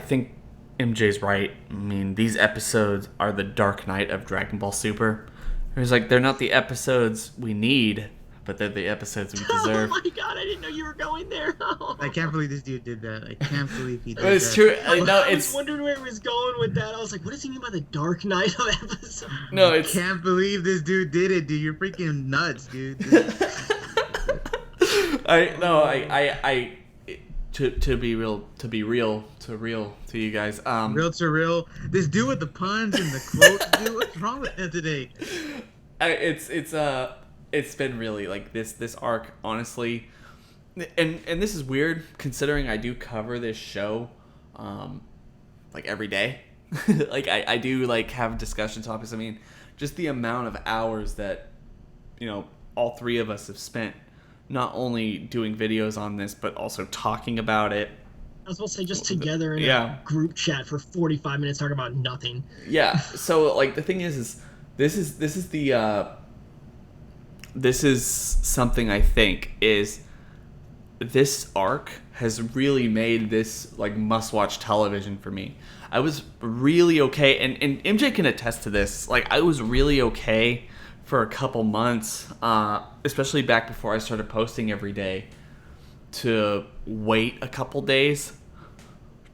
think MJ's right. I mean, these episodes are the Dark Knight of Dragon Ball Super. It's like they're not the episodes we need, but they're the episodes we deserve. Oh my god, I didn't know you were going there. I can't believe this dude did that. I can't believe he did that. It's true. No, I was wondering where he was going with that. I was like, what does he mean by the Dark Knight of episode? No, I can't believe this dude did it, dude. You're freaking nuts, dude. To be real to you guys. Real to real. This dude with the puns and the quotes, dude. What's wrong with him today? It's been really like this arc, honestly, and this is weird considering I do cover this show, like every day. Like I do like have discussion topics. I mean, just the amount of hours that, you know, all three of us have spent not only doing videos on this, but also talking about it. I was supposed to say just together in a group chat for 45 minutes talking about nothing. Yeah. So like the thing is this is something I think is this arc has really made this like must-watch television for me. I was really okay, and MJ can attest to this. Like I was really okay for a couple months, especially back before I started posting every day, to wait a couple days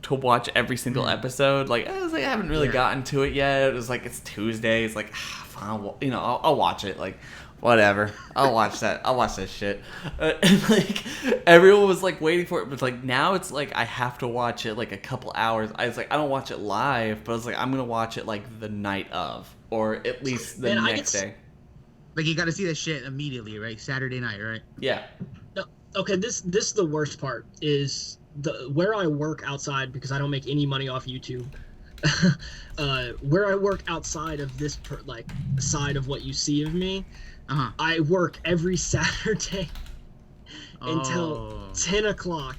to watch every single episode. Like I was like, I haven't really gotten to it yet. It was like, it's Tuesday. It's like, fine, you know, I'll watch it. Like, whatever. I'll watch that. I'll watch that shit. And like everyone was like waiting for it, but like now it's like I have to watch it like a couple hours. I was like, I don't watch it live, but I was like, I'm gonna watch it like the night of, or at least the next day. Like you got to see that shit immediately, right? Saturday night, right? Yeah. Okay, this is the worst part. Is where I work outside, because I don't make any money off YouTube. Where I work outside of this like side of what you see of me, I work every Saturday until 10 o'clock,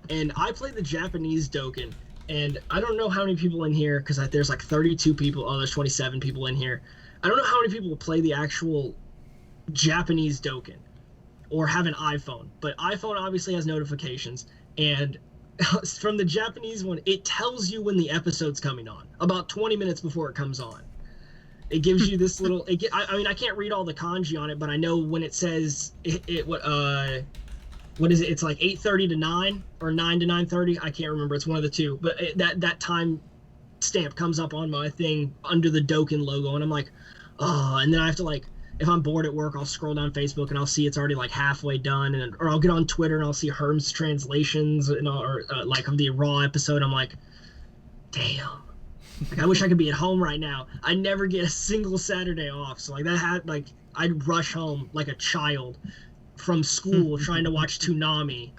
and I play the Japanese Dokkan. And I don't know how many people in here, because there's like 32 people. Oh, there's 27 people in here. I don't know how many people play the actual Japanese Dokkan or have an iPhone. But iPhone obviously has notifications. And from the Japanese one, it tells you when the episode's coming on, about 20 minutes before it comes on. It gives you this little... I mean, I can't read all the kanji on it, but I know when it says... what is it? It's like 8:30 to 9 or 9 to 9:30. I can't remember. It's one of the two. But that time stamp comes up on my thing under the Dokkan logo, and I'm like, oh. And then I have to, like, if I'm bored at work, I'll scroll down Facebook and I'll see it's already like halfway done, or I'll get on Twitter and I'll see Herm's translations, or like of the Raw episode. I'm like, damn. Like, I wish I could be at home right now. I never get a single Saturday off. So like I'd rush home like a child from school trying to watch Toonami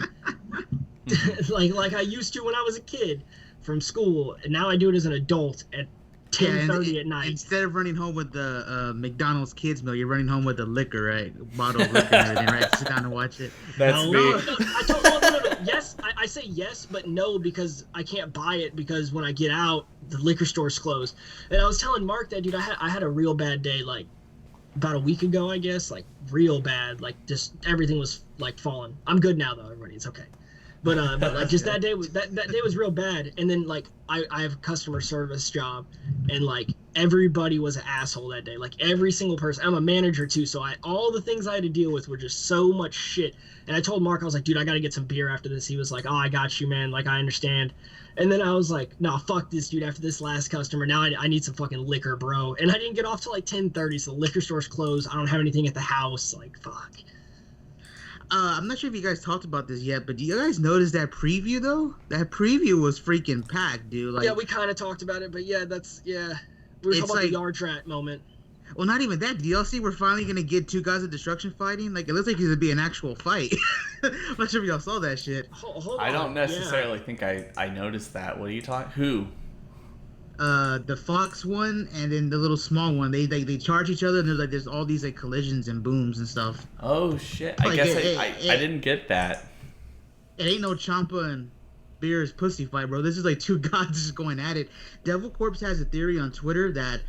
like I used to when I was a kid from school, and now I do it as an adult at 10:30 at night. Instead of running home with the McDonald's kids meal, you're running home with the liquor, right? Bottle of liquor and everything, right? Sit down and watch it. That's me. No. No. Yes, I say yes, but no, because I can't buy it, because when I get out, the liquor store's closed. And I was telling Mark that, dude, I had a real bad day, like about a week ago, I guess, like real bad, like just everything was like falling. I'm good now though, everybody, it's okay. But like just that day was that day was real bad. And then like I have a customer service job, and like everybody was an asshole that day. Like every single person. I'm a manager too, so all the things I had to deal with were just so much shit. And I told Mark, I was like, dude, I gotta get some beer after this. He was like, oh, I got you, man. Like, I understand. And then I was like, nah, fuck this, dude. After this last customer, now I need some fucking liquor, bro. And I didn't get off till like 10:30, so the liquor store's closed. I don't have anything at the house. Like, fuck. I'm not sure if you guys talked about this yet, but do you guys notice that preview though? That preview was freaking packed, dude. Like, yeah, we kind of talked about it, but yeah, we were talking about the yard rat moment. Well, not even that. Do y'all see we're finally gonna get two gods of destruction fighting? Like, it looks like it's gonna be an actual fight. I'm not sure if y'all saw that shit. Hold I on. don't necessarily think I noticed that. What are you talking? Who? The Fox one and then the little small one. They charge each other, and there's all these like collisions and booms and stuff. Oh shit! I guess I didn't get that. It ain't no Champa and Beer's pussy fight, bro. This is like two gods just going at it. Devil Corpse has a theory on Twitter that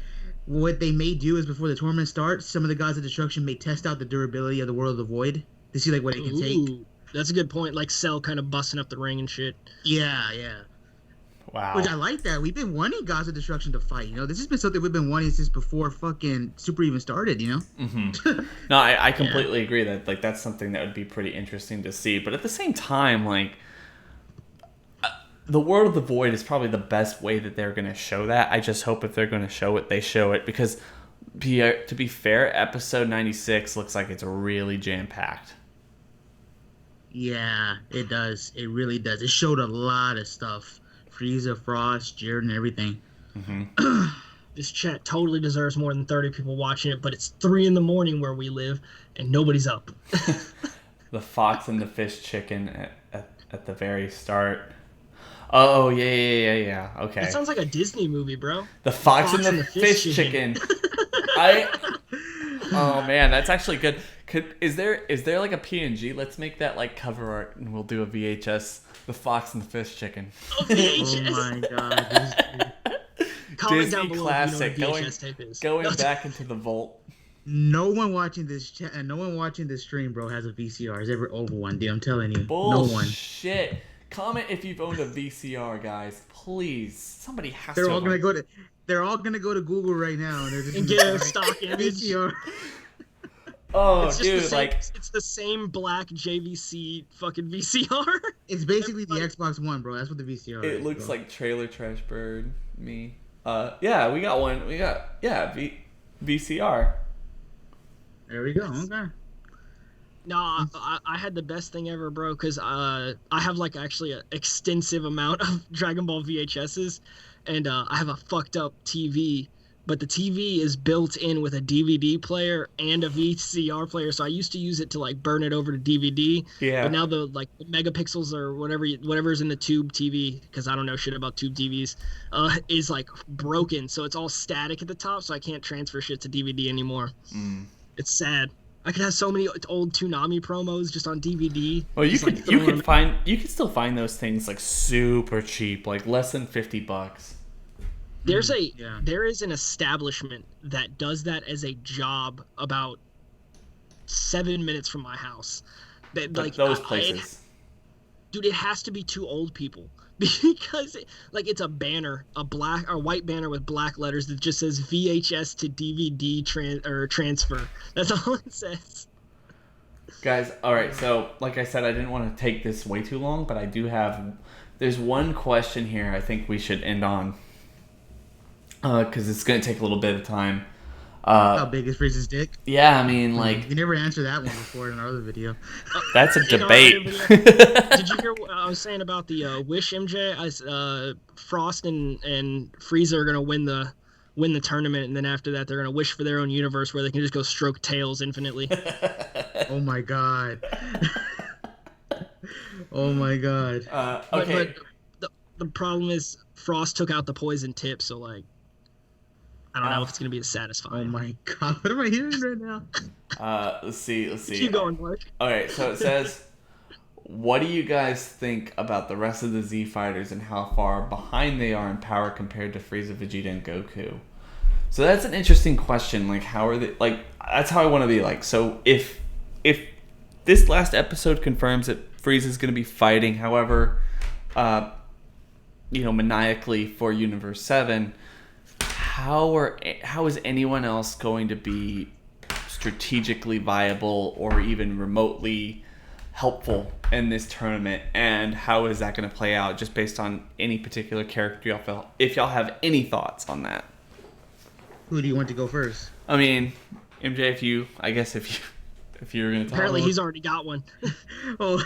what they may do is before the tournament starts, some of the gods of destruction may test out the durability of the World of the Void to see like what it can take. That's a good point. Like Cell kind of busting up the ring and shit. Yeah. Wow. Which I like that. We've been wanting gods of destruction to fight. You know, this has been something we've been wanting since before fucking Super even started. You know. Mm-hmm. No, I completely agree that like that's something that would be pretty interesting to see. But at the same time, like the World of the Void is probably the best way that they're going to show that. I just hope if they're going to show it, they show it, because to be fair, episode 96 looks like it's really jam packed. Yeah, it does. It really does. It showed a lot of stuff. Frieza, Frost, Jared, and everything. Mm-hmm. This chat totally deserves more than 30 people watching it, but it's 3 a.m. where we live, and nobody's up. The fox and the fish chicken at the very start. Oh, yeah. Okay. That sounds like a Disney movie, bro. The fox and the fish chicken. Oh man, that's actually good. Is there like a PNG? Let's make that like cover art, and we'll do a VHS. The fox and the fish chicken. Oh, VHS. Oh my god. Disney down below classic. If you know what VHS tape is. Going back into the vault. No one watching this chat and no one watching this stream, bro, has a VCR. Has ever owned one, dude. I'm telling you. Bullshit. No one. Shit. Comment if you've owned a VCR, guys. Please. Somebody has They're to. all gonna go to Google right now and they're just and get a stock image. VCR. Oh, it's dude, it's the same black JVC fucking VCR. It's basically the Xbox One, bro. That's what the VCR is. It looks bro. like Trailer Trash Bird. Me. Yeah, we got one. VCR. There we go. Okay. No, I had the best thing ever, bro, because I have like actually an extensive amount of Dragon Ball VHSs, and I have a fucked up TV but the TV is built in with a DVD player and a VCR player. So I used to use it to like burn it over to DVD. Yeah. But now the like megapixels or whatever's in the tube TV, because I don't know shit about tube TVs, is like broken. So it's all static at the top, so I can't transfer shit to DVD anymore. It's sad. I could have so many old Toonami promos just on DVD. Well, you can still find those things like super cheap, like less than $50. There is an establishment that does that as a job about 7 minutes from my house. That, like those places. Dude, it has to be two old people. Because it's a banner, a black or white banner with black letters that just says VHS to DVD transfer. That's all it says. Guys, all right. So, like I said, I didn't want to take this way too long, but I do have. There's one question here I think we should end on, because it's going to take a little bit of time. How big is Frieza's dick? Yeah, I mean, like... You never answered that one before in our other video. That's a debate. Did you hear what I was saying about the Wish MJ? Frost and Frieza are going to win the tournament, and then after that, they're going to wish for their own universe where they can just go stroke tails infinitely. Oh, my God. Oh, my God. Okay. But the problem is Frost took out the poison tip, so, like... I don't know if it's going to be as satisfying. Oh my God, what am I hearing right now? Let's see. Keep going, Mark. Alright, so it says, what do you guys think about the rest of the Z Fighters and how far behind they are in power compared to Frieza, Vegeta, and Goku? So that's an interesting question. Like, how are they... Like, that's how I want to be. Like, so if this last episode confirms that Frieza's going to be fighting, however, maniacally for Universe 7... How is anyone else going to be strategically viable or even remotely helpful in this tournament, and how is that going to play out just based on any particular character if y'all have any thoughts on that? Who do you want to go first? I mean, MJ, if you were going to talk. Apparently he's already got one. Oh,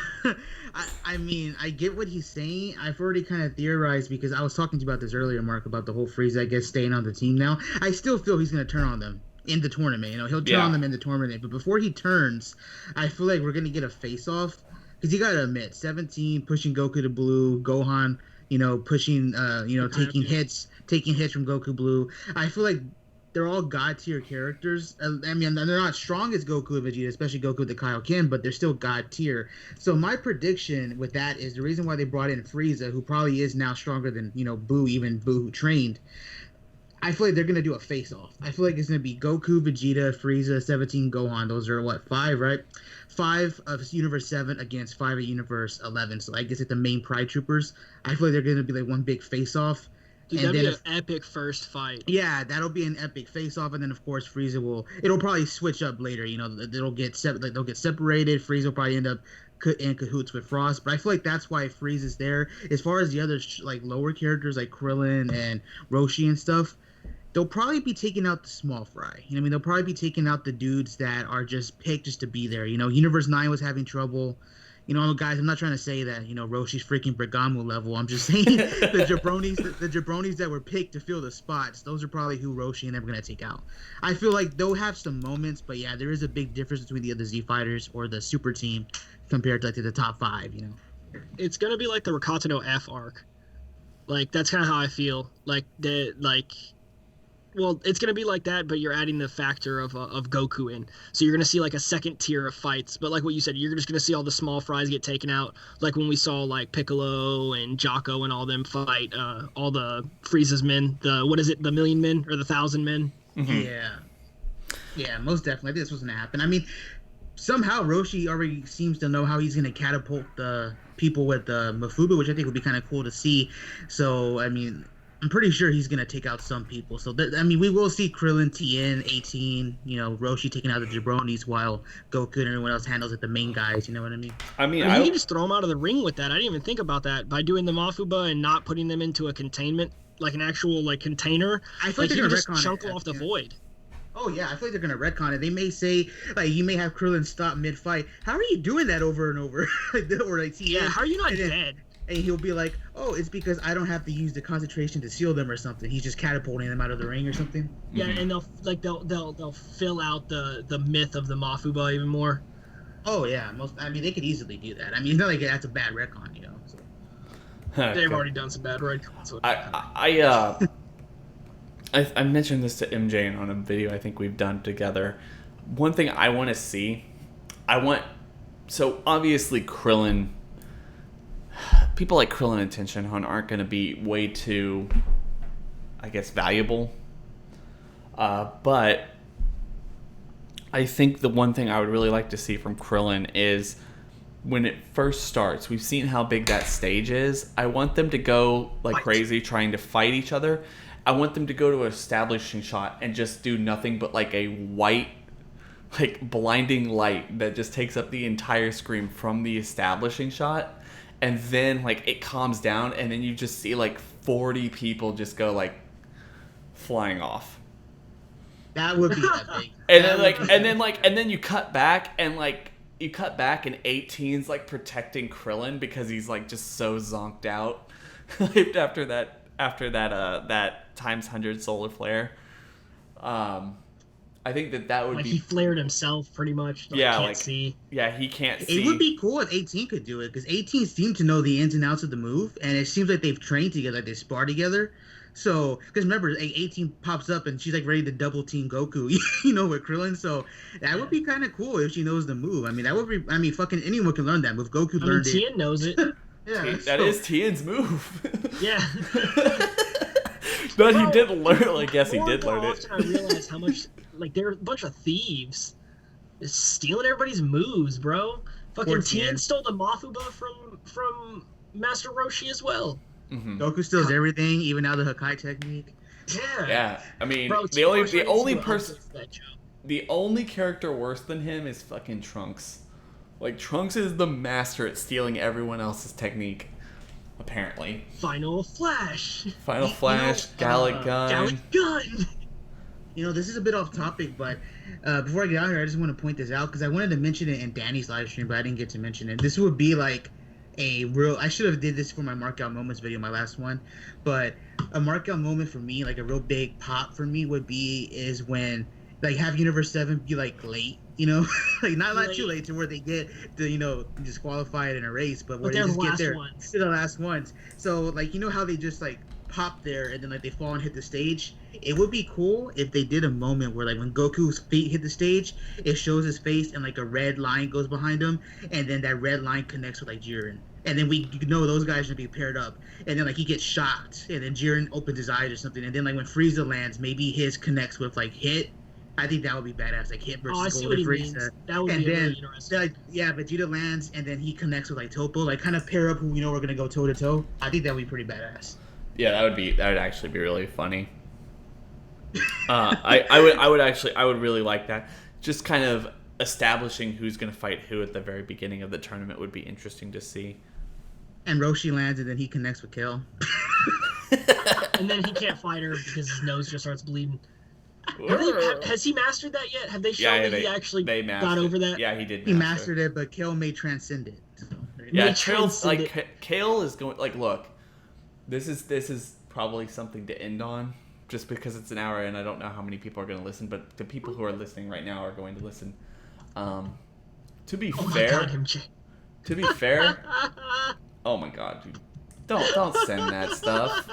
I mean, I get what he's saying. I've already kind of theorized, because I was talking to you about this earlier, Mark, about the whole Frieza, I guess, staying on the team now. I still feel he's going to turn on them in the tournament. He'll turn on them in the tournament. But before he turns, I feel like we're going to get a face-off. Because you got to admit, 17 pushing Goku to blue, Gohan, pushing, taking hits from Goku blue. I feel like they're all god-tier characters. I mean, they're not strong as Goku and Vegeta, especially Goku with the Kaioken, but they're still god-tier. So my prediction with that is the reason why they brought in Frieza, who probably is now stronger than, Boo, even Boo who trained. I feel like they're going to do a face-off. I feel like it's going to be Goku, Vegeta, Frieza, 17, Gohan. Those are, 5, right? 5 of Universe 7 against 5 of Universe 11. So I guess it's the main Pride Troopers. I feel like they're going to be, one big face-off. Dude, that'd be an epic first fight. Yeah, that'll be an epic face-off, and then of course Frieza it'll probably switch up later. They'll get separated. Frieza will probably end up in cahoots with Frost, but I feel like that's why Frieza's there. As far as the other lower characters like Krillin and Roshi and stuff, they'll probably be taking out the small fry. They'll probably be taking out the dudes that are just picked just to be there. Universe 9 was having trouble. Guys, I'm not trying to say that, Roshi's freaking Bergamo level. I'm just saying the jabronis that were picked to fill the spots, those are probably who Roshi and them are going to take out. I feel like they'll have some moments, but yeah, there is a big difference between the other Z Fighters or the Super Team compared to the top 5, It's going to be like the Rakatano F arc. That's kind of how I feel. Well, it's going to be like that, but you're adding the factor of Goku in. So you're going to see a second tier of fights. But like what you said, you're just going to see all the small fries get taken out. Like when we saw Piccolo and Jocko and all them fight all the Frieza's men. The Million Men or the 1,000 Men? Mm-hmm. Yeah, most definitely. I think this was going to happen. I mean, somehow Roshi already seems to know how he's going to catapult the people with Mafubu, which I think would be kind of cool to see. So, I mean... I'm pretty sure he's going to take out some people. So, we will see Krillin, Tien, 18, Roshi taking out the jabronis while Goku and everyone else handles the main guys. You know what I mean? You can just throw them out of the ring with that. I didn't even think about that. By doing the Mafuba and not putting them into a containment, an actual, container, I feel like they're going to just chunk off the void. Oh, yeah, I feel like they're going to retcon it. They may say, you may have Krillin stop mid-fight. How are you doing that over and over? Or Tien, how are you not dead? and he'll be like, "Oh, it's because I don't have to use the concentration to seal them or something. He's just catapulting them out of the ring or something." Yeah, and they'll fill out the myth of the Mafuba even more. Oh yeah, I mean, they could easily do that. I mean, it's not like that's a bad retcon, you know. So. They've already done some bad right. So I mentioned this to MJ on a video I think we've done together. One thing I want to see, so obviously Krillin, people like Krillin and Tenshinhan aren't going to be way too, I guess, valuable. But I think the one thing I would really like to see from Krillin is when it first starts, we've seen how big that stage is. I want them to go like crazy trying to fight each other. I want them to go to an establishing shot and just do nothing but like a white, like blinding light that just takes up the entire screen from the establishing shot. And then like it calms down and then you just see like 40 people just go like flying off. That would be epic. And then you cut back and 18's like protecting Krillin because he's like just so zonked out after that times 100 solar flare. I think that would like be, he flared himself pretty much. Can't see. Yeah, he can't see. It would be cool if 18 could do it because 18 seemed to know the ins and outs of the move, and it seems like they've trained together, like they spar together. So, because remember, 18 pops up and she's like ready to double team Goku, you know, with Krillin. So that would be kind of cool if she knows the move. I mean, that would be. I mean, fucking anyone can learn that move. Goku learned it. Tien knows it. Yeah, that is Tien's move. Yeah. But he did learn. I guess he did more learn often it. I realize how much they're a bunch of thieves, just stealing everybody's moves, bro. Fucking Tien stole the Mafuba from Master Roshi as well. Mm-hmm. Goku steals everything, even out of the Hakai technique. Yeah. Yeah. I mean, Bro, the only character worse than him is fucking Trunks. Like Trunks is the master at stealing everyone else's technique. Apparently. Final Flash, Gallic Gun. You know, this is a bit off topic, but before I get out here, I just want to point this out because I wanted to mention it in Danny's live stream, but I didn't get to mention it. This would be like a real. I should have did this for my mark out moments video, my last one, but a mark out moment for me, like a real big pop for me, is when like have Universe 7 be like late. You know, like not too late to where they get to, disqualified in a race, but where they just get there to the last ones. So like, you know how they just like pop there and then like they fall and hit the stage? It would be cool if they did a moment where like when Goku's feet hit the stage, it shows his face and like a red line goes behind him, and then that red line connects with like Jiren. And then we know those guys should be paired up. And then like he gets shocked and then Jiren opens his eyes or something. And then like when Frieza lands, maybe his connects with like Hit. I think that would be badass, like Hit versus Golden Frieza. That would be really interesting. Like, yeah, Vegeta lands and then he connects with like Topo, like kind of pair up who we know we're gonna go toe to toe. I think that would be pretty badass. Yeah, that would actually be really funny. I would really like that. Just kind of establishing who's gonna fight who at the very beginning of the tournament would be interesting to see. And Roshi lands and then he connects with Kale. And then he can't fight her because his nose just starts bleeding. Has he mastered that yet? Have they shown that he actually got over that? Yeah, he did. He mastered it, but Kale may transcend it. So. Yeah, Kale is going like, look, this is probably something to end on, just because it's an hour and I don't know how many people are going to listen, but the people who are listening right now are going to listen. To be fair, oh my god, dude, don't send that stuff.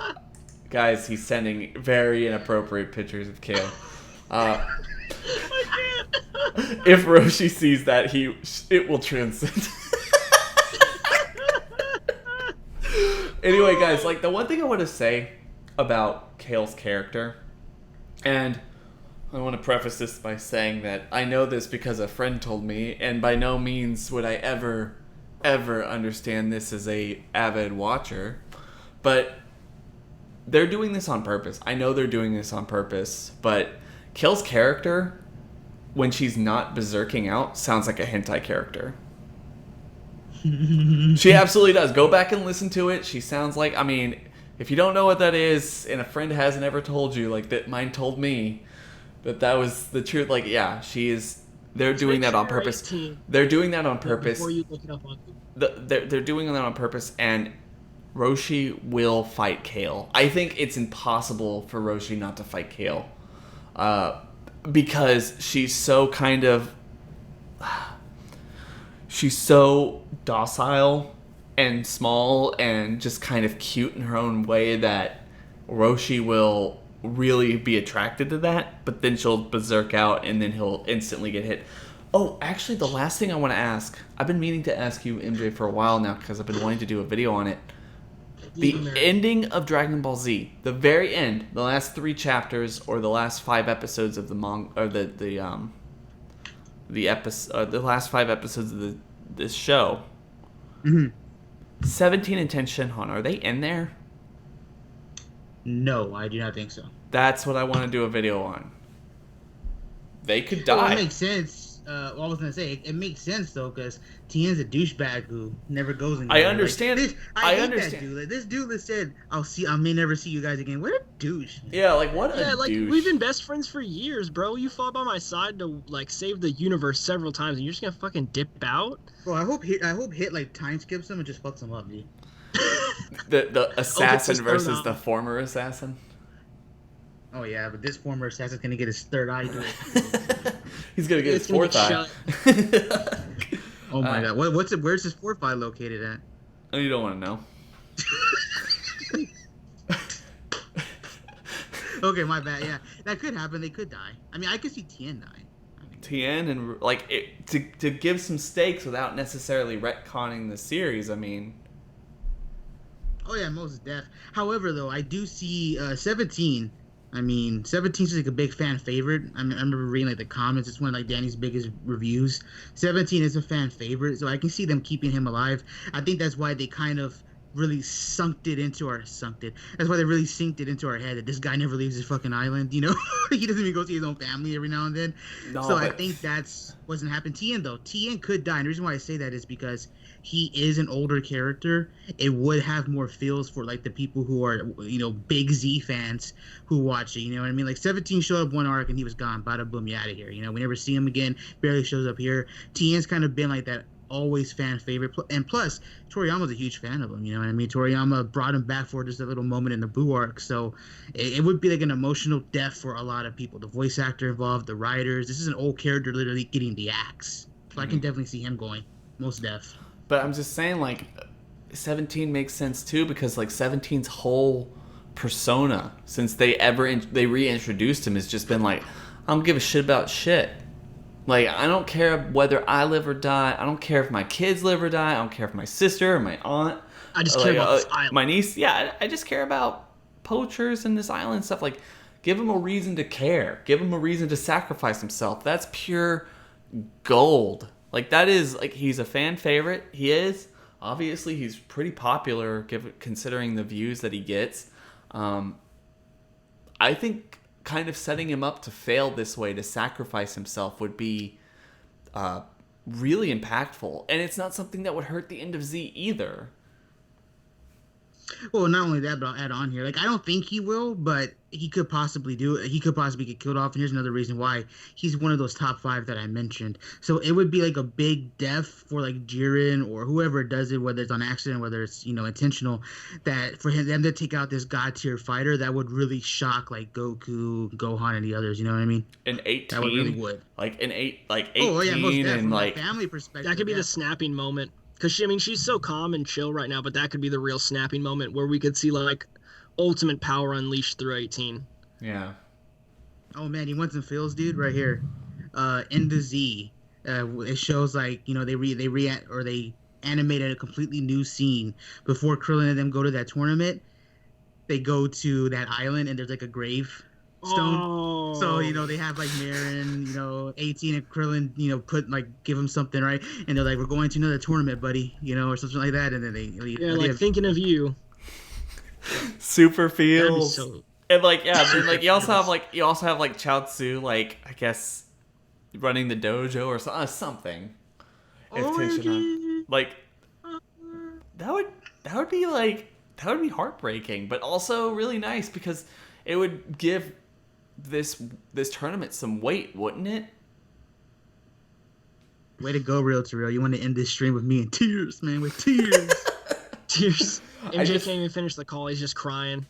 Guys, he's sending very inappropriate pictures of Kale. If Roshi sees that, it will transcend. Anyway, guys, like the one thing I want to say about Kale's character, and I want to preface this by saying that I know this because a friend told me, and by no means would I ever understand this as a avid watcher, but they're doing this on purpose. I know they're doing this on purpose, but Kale's character, when she's not berserking out, sounds like a hentai character. She absolutely does. Go back and listen to it. She sounds like, I mean, if you don't know what that is, and a friend hasn't ever told you, like that mine told me, that was the truth. Like, yeah, she is. They're doing that on purpose. They're doing that on purpose. Before you look it up on Google. They're doing that on purpose, and Roshi will fight Kale. I think it's impossible for Roshi not to fight Kale. Because she's so kind of... She's so docile and small and just kind of cute in her own way that Roshi will really be attracted to that, but then she'll berserk out and then he'll instantly get hit. Oh, actually, the last thing I want to ask, I've been meaning to ask you, MJ, for a while now because I've been wanting to do a video on it. The ending of Dragon Ball Z, the very end, the last 3 chapters or the last 5 episodes of the manga, or the episode, the last 5 episodes of this show. 17 and 10 Shinhan, are they in there? No, I do not think so. That's what I want to do a video on. They could die. Well, it makes sense. Well, I was gonna say it makes sense though, because Tien's a douchebag who never goes anywhere. I understand. Like, I hate understand. that dude. Like, this dude that said, I may never see you guys again." What a douche. Yeah, like what a like douche. we've been best friends for years, bro. You fought by my side to like save the universe several times, and you're just gonna fucking dip out. Bro, I hope Hit like time skips him and just fucks him up, dude. the assassin just versus thrown the out. former assassin. Oh yeah, but this former assassin's gonna get his third eye. Dude. He's gonna get his It's gonna fourth get eye. Oh my god, where's his fourth eye located at? Oh, you don't want to know. Okay, my bad. Yeah, that could happen. They could die. I mean, I could see Tien die. Tien and like to give some stakes without necessarily retconning the series. I mean, Oh yeah, most def. However, though, I do see 17. I mean, 17's like a big fan favorite. I remember reading like the comments. It's one of like Danny's biggest reviews. 17 is a fan favorite, so I can see them keeping him alive. I think that's why they kind of really That's why they really synced it into our head that this guy never leaves his fucking island. You know, he doesn't even go see his own family every now and then. No, so I but- think that's what's gonna happen. Tien though, Tien could die. And the reason why I say that is because he is an older character. It would have more feels for like the people who are, you know, big Z fans who watch it. You know what I mean? Like 17 showed up one arc and he was gone. Bada boom, you out of here. You know, we never see him again. Barely shows up here. Tien's kind of been like that always fan favorite, and plus Toriyama's a huge fan of him, you know what I mean? Toriyama brought him back for just a little moment in the Boo arc, so it would be like an emotional death for a lot of people. The voice actor involved, the writers. This is an old character literally getting the axe, so I can definitely see him going most def. But I'm just saying, like, 17 makes sense too, because like 17's whole persona since they reintroduced him has just been like, I don't give a shit about shit. Like, I don't care whether I live or die. I don't care if my kids live or die. I don't care if my sister or my aunt. I just care about this island. My niece. Yeah, I just care about poachers and this island stuff. Like, give him a reason to care. Give him a reason to sacrifice himself. That's pure gold. Like, that is, like, he's a fan favorite. He is. Obviously, he's pretty popular considering the views that he gets. I think kind of setting him up to fail this way, to sacrifice himself, would be really impactful. And it's not something that would hurt the end of Z either. Well, not only that, but I'll add on here. Like, I don't think he will, but he could possibly do it. He could possibly get killed off. And here's another reason why. He's one of those top 5 that I mentioned. So it would be like a big death for like Jiren or whoever does it, whether it's on accident, whether it's, you know, intentional, that for them to take out this god tier fighter, that would really shock like Goku, Gohan, and the others. You know what I mean? An 18, That really would. like an 18, Oh yeah, most definitely. and From like a family perspective. That could be yeah. the snapping moment. Because, I mean, she's so calm and chill right now, but that could be the real snapping moment where we could see, like, ultimate power unleashed through 18. yeah. Oh man, you want some feels, dude? Right here, in the Z, it shows like, you know, they animated a completely new scene before Krillin and them go to that tournament. They go to that island and there's like a grave stone. Oh. So, you know, they have like Marin, you know, 18 and Krillin, you know, give him something, right? And they're like, we're going to another tournament, buddy, you know, or something like that. And then they Thinking of you. Super That'd be feels. so... And like, yeah, then like you also have like Chaozu, like, I guess running the dojo or something. If Tenshinhan, like, that would be heartbreaking, but also really nice because it would give this tournament some weight, wouldn't it? Way to go, real to real. You want to end this stream with me in tears, man, with tears. Tears. MJ just- can't even finish the call. He's just crying.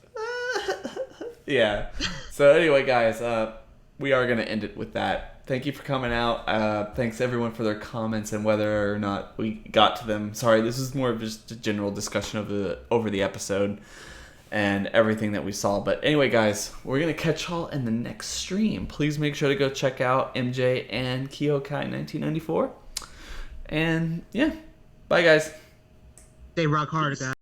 Yeah. So anyway, guys, we are gonna end it with that. Thank you for coming out. Thanks everyone for their comments and whether or not we got to them. Sorry, this is more of just a general discussion of over the episode and everything that we saw. But anyway, guys, we're gonna catch y'all in the next stream. Please make sure to go check out MJ and Kyokai 1994. And yeah, bye guys. They rock hard, guys.